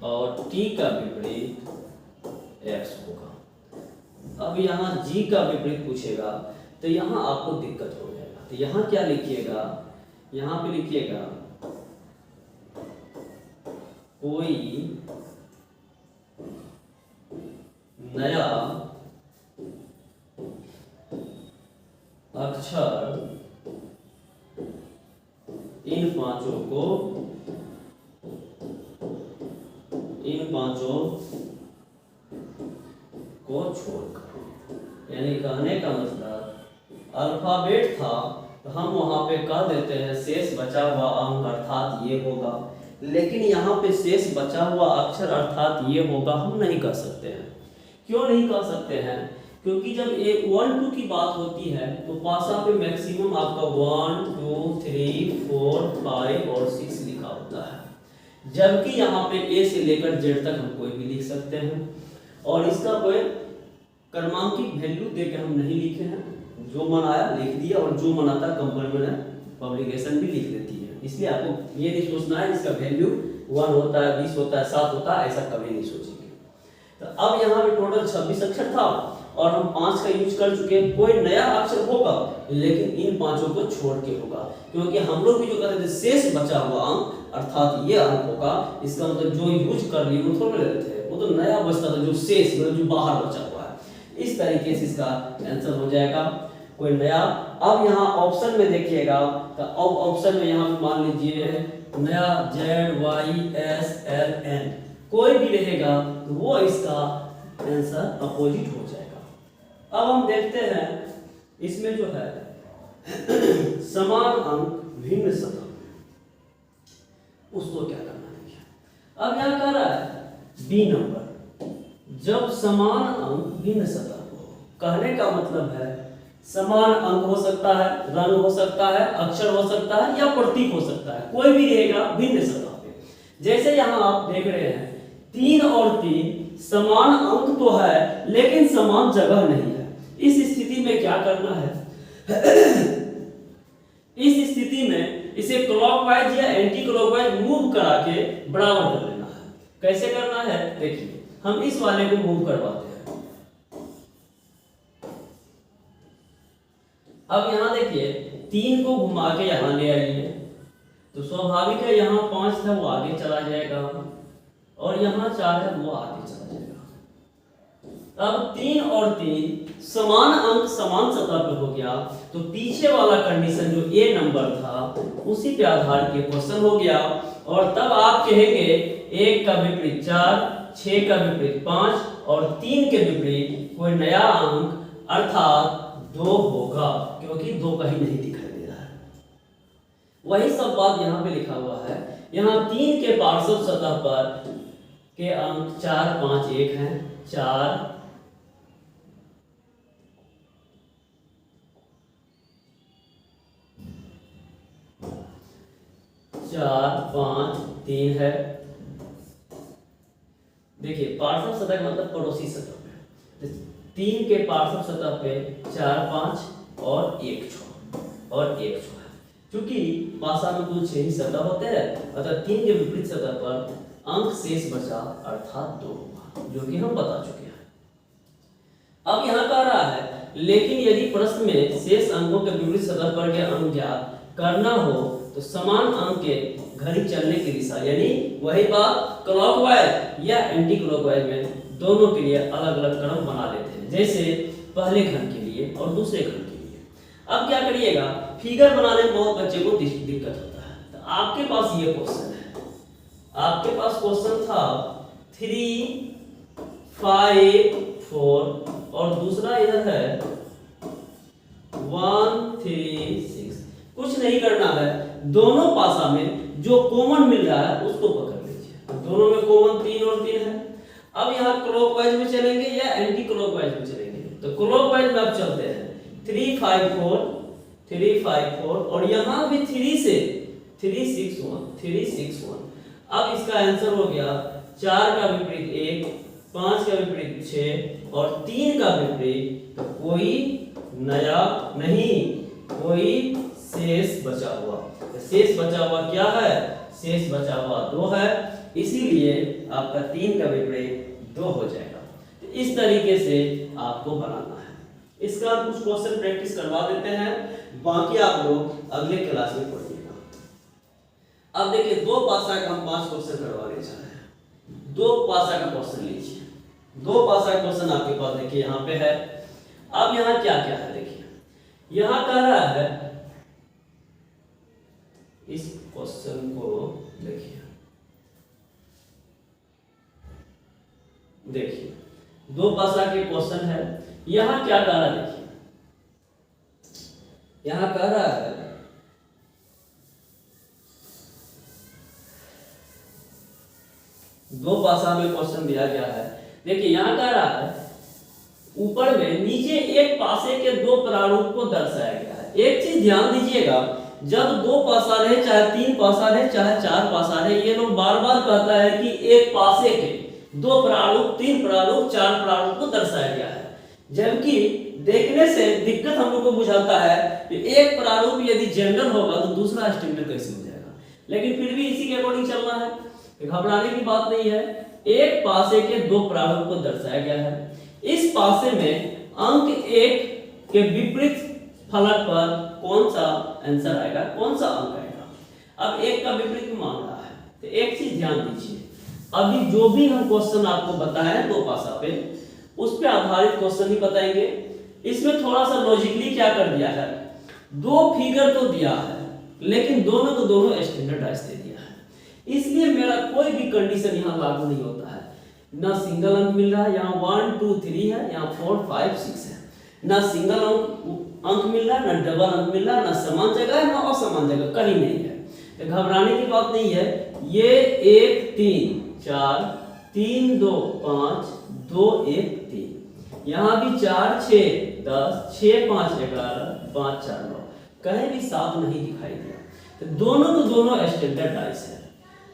और T का विपरीत X होगा। अब यहाँ G का विपरीत पूछेगा तो यहाँ आपको दिक्कत हो जाएगा। तो यहाँ क्या लिखिएगा, यहाँ पे लिखिएगा कोई नया अक्षर इन पांचों को छोड़कर, यानी कहने का मतलब अल्फाबेट था तो हम वहां पे कह देते हैं शेष बचा हुआ अंक अर्थात ये होगा, लेकिन यहाँ पे शेष बचा हुआ अक्षर अर्थात ये होगा हम नहीं कह सकते हैं। क्यों नहीं कह सकते हैं, क्योंकि जब 1 2 की बात होती है तो पासा पे मैक्सिमम आपका 1 2 3 4 5 और 6 लिखा होता है, जबकि यहाँ पे A से लेकर Z तक हम कोई भी लिख सकते हैं और इसका कोई क्रमांकित वैल्यू देकर हम नहीं लिखे हैं। जो मन आया लिख दिया और जो मन आता कंपनी में पब्लिकेशन भी लिख देती है। इसलिए आपको ये नहीं सोचना है इसका वैल्यू 1 होता है 20 होता है 7 होता है, ऐसा कभी नहीं सोचेंगे। तो अब यहाँ पे टोटल 26 अक्षर था और हम 5 का यूज कर चुके हैं। कोई नया अक्षर होगा लेकिन इन पांचों को छोड़ के होगा, क्योंकि हम लोग भी जो कहते थे शेष बचा हुआ अंक अर्थात ये अंक होगा, इसका मतलब जो यूज कर लिए वो थोड़े लेते थे, वो तो नया बचता था जो शेष मतलब जो बाहर बचा हुआ है। इस तरीके से इसका आंसर हो जाएगा कोई नया। अब यहाँ ऑप्शन में देखिएगा तो अब ऑप्शन में यहाँ मान लीजिए नया ZYSLN कोई भी रहेगा तो वो इसका आंसर अपोजिट हो जाएगा। अब हम देखते हैं इसमें जो है समान अंक भिन्न सतह, उसको क्या करना है। अब यहाँ कह रहा है बी नंबर, जब समान अंक भिन्न सतह को, कहने का मतलब है समान अंक हो सकता है, रंग हो सकता है, अक्षर हो सकता है या प्रतीक हो सकता है, कोई भी रहेगा भिन्न सतह पे। जैसे यहाँ आप देख रहे हैं 3 और 3 समान अंक तो है लेकिन समान जगह नहीं है। इस स्थिति में क्या करना है इस स्थिति में इसे क्लॉकवाइज या एंटी क्लॉकवाइज मूव करा के बराबर कर लेना है। कैसे करना है देखिए, हम इस वाले को मूव करवाते हैं। अब यहां देखिए 3 को घुमा के यहां ले आइए तो स्वाभाविक है यहाँ 5 था वो आगे चला जाएगा और यहाँ 4 है वो आगे चला जाएगा। अब 3 और 3 समान अंक समान सतह पे हो गया, तो पीछे वाला कंडीशन जो ए नंबर था उसी पे आधारित ये क्वेश्चन हो गया। और तब आप कहेंगे 1 का विपरीत 4, 6 का विपरीत 5 और 3 के विपरीत कोई नया अंक अर्थात 2 होगा, क्योंकि 2 कहीं नहीं दिखाई दे रहा है। वही सब बात यहाँ पे लिखा हुआ है। यहाँ 3 के पार्श्व सतह पर के अंक 4, 5, 1 हैं। 4, 5, 3 है। देखिए पार्श्व सतह का मतलब पड़ोसी सतह पे, 3 के पार्श्व सतह पे 4, 5 और 1 है। क्योंकि पासा में कुल 6 ही सतह होते हैं, अतः 3 के विपरीत सतह पर अंक शेष बचा अर्थात 2 होगा, जो कि हम बता चुके हैं। अब यहाँ कह रहा है लेकिन यदि प्रश्न में शेष अंकों के विपरीत सतह पर के अंक ज्ञात करना हो तो समान अंक के घड़ी चलने की दिशा, यानी वही बात क्लॉकवाइज या एंटी क्लॉकवाइज में दोनों के लिए अलग अलग क्रम बना लेते हैं, जैसे पहले घन के लिए और दूसरे घन के लिए। अब क्या करिएगा, फिगर बनाने में बहुत बच्चे को दिक्कत होता है। तो आपके पास ये क्वेश्चन है, आपके पास क्वेश्चन था 3, 5, 4 और दूसरा इधर है 1, 3, 6। कुछ नहीं करना है, दोनों पासा में जो कॉमन मिल रहा है उसको पकड़ लीजिए। दोनों में कॉमन 3 और 3 है। अब यहाँ क्लॉकवाइज में चलेंगे या एंटी क्लॉकवाइज में चलेंगे, तो क्लॉकवाइज में अब चलते हैं 3, 5, 4 और यहाँ भी 3 से 3, 6, 1। अब इसका आंसर हो गया 4 का विपरीत 1, 5 का विपरीत 6 और 3 का विपरीत, तो कोई नया नहीं, कोई शेष बचा हुआ। शेष बचा हुआ क्या है, शेष बचा हुआ 2 है, इसीलिए आपका 3 का विपरीत 2 हो जाएगा। तो इस तरीके से आपको बनाना है। इसका कुछ क्वेश्चन प्रैक्टिस करवा देते हैं, बाकी आप लोग अगले क्लास में पढ़िएगा। अब देखिए 2 पासा का हम 5 क्वेश्चन करवाने जा रहे हैं। 2 पासा का क्वेश्चन लीजिए। 2 पासा का क्वेश्चन आपके पास देखिए यहाँ पे है। अब यहाँ क्या क्या है देखिए, यहाँ कह रहा है, इस क्वेश्चन को देखिए 2 पासा के क्वेश्चन है। यहां क्या कह रहा है देखिए, यहां कह रहा है दो पासा में क्वेश्चन दिया गया है। देखिए यहां कह रहा है ऊपर में नीचे एक पासे के 2 प्रारूप को दर्शाया गया है। एक चीज ध्यान दीजिएगा, जब 2 पासा रहे, चाहे 3 पासा रहे, चाहे 4 पासा रहे, ये लोग बार बार कहता है कि एक पासे के 2 प्रारूप, 3 प्रारूप, 4 प्रारूप को दर्शाया गया है। जबकि देखने से दिक्कत हम लोग को बुझाता है कि एक प्रारूप यदि जनरल होगा तो दूसरा स्टैंडर्ड कैसे हो जाएगा, लेकिन फिर भी इसी के अकॉर्डिंग चलना है, घबराने की बात नहीं है। एक पासे के 2 प्रारूप को दर्शाया गया है। इस पासे में अंक 1 के विपरीत फलक पर कौन सा आंसर आएगा, कौन सा अंक आएगा। अब 1 का विपरीत मांग रहा है, तो एक चीज ध्यान दीजिए, अभी जो भी हम क्वेश्चन आपको बताए हैं 2 पासा पे, उस पे आधारित क्वेश्चन ही बताएंगे। इसमें थोड़ा सा लॉजिकली क्या कर दिया है, 2 फिगर तो दिया है लेकिन दोनों को दोनों स्टैंडर्डाइज दे दिया है, इसलिए मेरा कोई भी कंडीशन यहाँ लागू नहीं होता है। ना सिंगल अंक मिल रहा है, यहाँ 1, 2, 3 है, यहाँ 4, 5, 6 है। ना सिंगल अंक मिल रहा है, ना डबल अंक मिल रहा है, ना समान जगह है, ना असमान जगह, कहीं नहीं है। तो घबराने की बात नहीं है। ये 1, 3, 4, 3, 2, 5, 2, 1, 3, यहाँ भी 4, 6, 10, 6, 5, 11, 5, 4, 9, कहीं भी 7 नहीं दिखाई दिया। तो दोनों को दोनों स्टैंडर्डाइज है।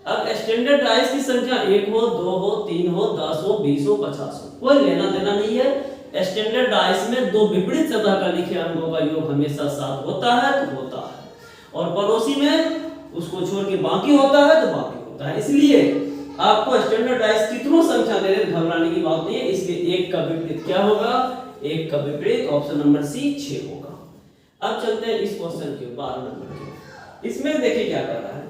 अब स्टैंडर्डाइज की संख्या 1 हो, 2 हो, 3 हो, 10 हो, 20 हो, 50 हो, कोई लेना देना नहीं है। स्टैंडर्डाइज में 2 विपरीत सतह का लिखे अंकों का योग हमेशा 7 होता है तो होता है, और पड़ोसी में उसको छोड़ के बाकी होता है तो बाकी होता है। इसलिए आपको स्टैंडर्डाइज कितनों संख्या दे रहे, घबराने की बात नहीं है। इसलिए 1 का विपरीत क्या होगा, 1 का विपरीत ऑप्शन नंबर सी 6 होगा। अब चलते हैं इस क्वेश्चन के 12 नंबर के। इसमें देखिए क्या कर रहा है,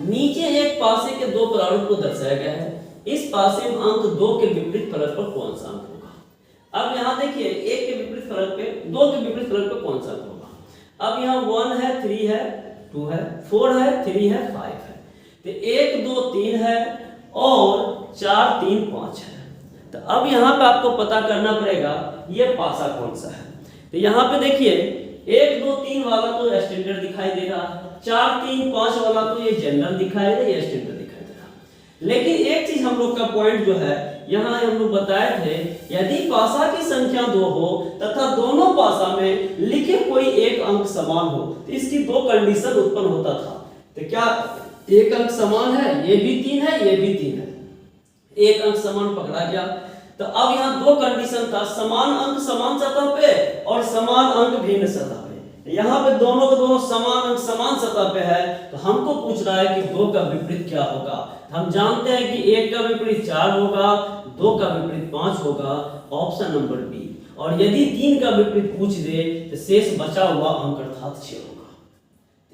नीचे एक पासे के दो प्रारूप को दर्शाया गया है, इस पासे में अंक 2 के विपरीत फलक पर कौन सा अंक होगा। अब यहाँ देखिए एक के विपरीत फलक पे, 2 के विपरीत फलक पे कौन सा अंक होगा। अब यहाँ 1 है, 3 है, 2 है, 4 है, 3 है, 5 है, तो 1 2 3 है और 4 3 5 है। तो अब यहाँ पे आपको पता करना पड़ेगा ये पासा कौन सा है। तो यहाँ पे देखिए 1 2 3 वाला तो स्टैंडर्ड दिखाई दे रहा है, 4 3 5 वाला तो ये जनरल दिखाई दे रहा है, ये स्टैंडर्ड दिखाई दे रहा है। लेकिन एक चीज हम लोग का पॉइंट जो है यहाँ हम लोग बताए थे, यदि पासा की संख्या 2 हो तथा दोनों पासा में लिखे कोई एक अंक समान हो तो इसकी दो कंडीशन उत्पन्न होता था। तो क्या एक अंक समान है, ये भी 3 है, ये भी 3 है, एक अंक समान पकड़ा गया। तो अब यहाँ दो कंडीशन था, समान अंक समान सतह पे और समान अंक भिन्न सतह पे। यहाँ पे दोनों के दोनों समान अंक समान सतह पे है, तो हमको पूछ रहा है कि 2 का विपरीत क्या होगा। हम जानते हैं कि 1 का विपरीत 4 होगा, 2 का विपरीत 5 होगा, ऑप्शन नंबर बी। और यदि 3 का विपरीत पूछ दे तो शेष बचा हुआ अंक अर्थात 6 होगा।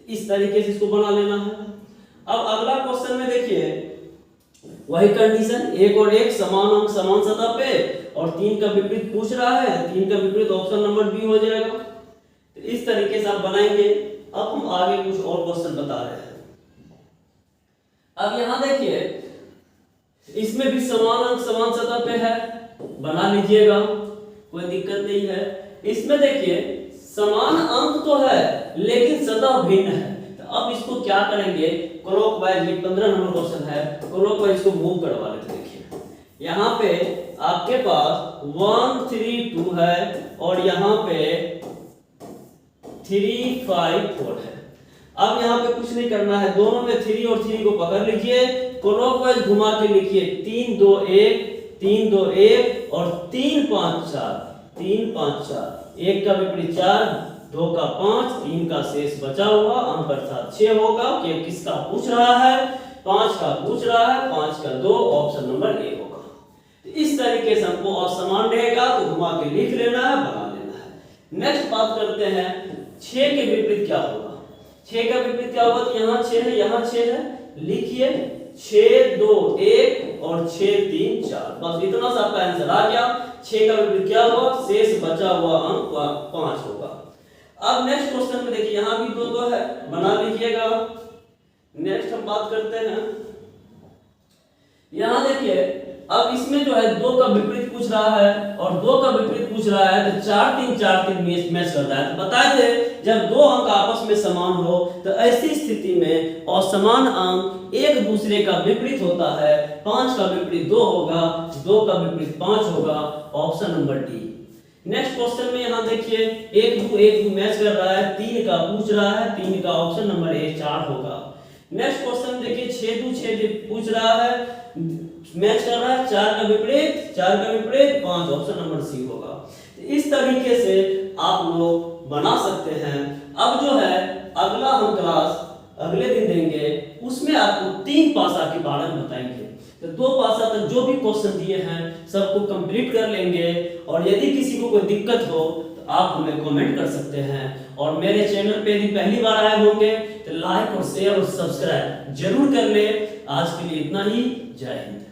इस तरीके से इसको बना लेना है। अब अगला क्वेश्चन में देखिए वही कंडीशन, 1 और 1 समान अंक समान सतह पे और 3 का विपरीत पूछ रहा है, 3 का विपरीत ऑप्शन नंबर बी हो जाएगा। तो इस तरीके से आप बनाएंगे। अब हम आगे कुछ और क्वेश्चन बता रहे हैं। अब यहाँ देखिए इसमें भी समान अंक समान सतह पे है, बना लीजिएगा, कोई दिक्कत नहीं है। इसमें देखिए समान अंक तो है लेकिन सतह भिन्न है। अब इसको क्या करेंगे, क्लॉकवाइज, ये 15 नंबर क्वेश्चन है, क्लॉकवाइज इसको मूव करवा लेते हैं। देखिए यहाँ पे आपके पास 1 3 2 है और यहाँ पे 3 5 4 है। अब यहाँ पे कुछ नहीं करना है, दोनों में 3 और 3 को पकड़ लीजिए, क्लॉकवाइज घुमा के लिखिए 3 2 1 3 2 1 और 3 5 4 3 5 4, 1 का विपरीत 4, 2 का 5, 3 का शेष बचा हुआ अंक अर्थात 6 होगा। कि किसका पूछ रहा है, 5 का पूछ रहा है, 5 का 2, ऑप्शन नंबर ए होगा। तो इस तरीके से हमको असमान रहेगा तो घुमा के लिख लेना है, बना लेना है। नेक्स्ट बात करते हैं 6 के विपरीत क्या होगा। 6 का विपरीत क्या होगा, तो यहाँ 6 है, यहाँ 6 है, लिखिए 6 2 1 और 6 3 4, बस इतना सा आपका आंसर आ गया। 6 का विपरीत क्या होगा, शेष बचा हुआ अंक 5 होगा। अब नेक्स्ट क्वेश्चन में देखिए यहाँ भी 2 2 है, बना लीजिएगा। नेक्स्ट हम बात करते हैं, यहाँ देखिए अब इसमें जो है 2 का विपरीत पूछ रहा है और 2 का विपरीत पूछ रहा है, तो 4 3 मैच कर रहा है। तो बताए थे जब दो अंक आपस में समान हो तो ऐसी स्थिति में असमान अंक एक दूसरे का विपरीत होता है। 5 का विपरीत 2 होगा, 2 का विपरीत 5 होगा, option number D. Next question में यहाँ देखिए 1 2 मैच कर रहा है, 3 का पूछ रहा है, 3 का ऑप्शन नंबर ए 4 होगा। नेक्स्ट क्वेश्चन देखिए 6 2 6 पूछ रहा है, मैच कर रहा है, 4 का विपरीत 5, ऑप्शन नंबर सी होगा। इस तरीके से आप लोग बना सकते हैं। अब जो है अगला हम क्लास अगले दिन देंगे, उसमें आपको 3 पासा के बारे में बताएंगे। तो 2 पासा तक जो भी क्वेश्चन दिए हैं सबको कंप्लीट कर लेंगे। और यदि किसी को कोई दिक्कत हो तो आप हमें कमेंट कर सकते हैं। और मेरे चैनल पे यदि पहली बार आए होंगे तो लाइक और शेयर और सब्सक्राइब जरूर कर ले। आज के लिए इतना ही, जय हिंद।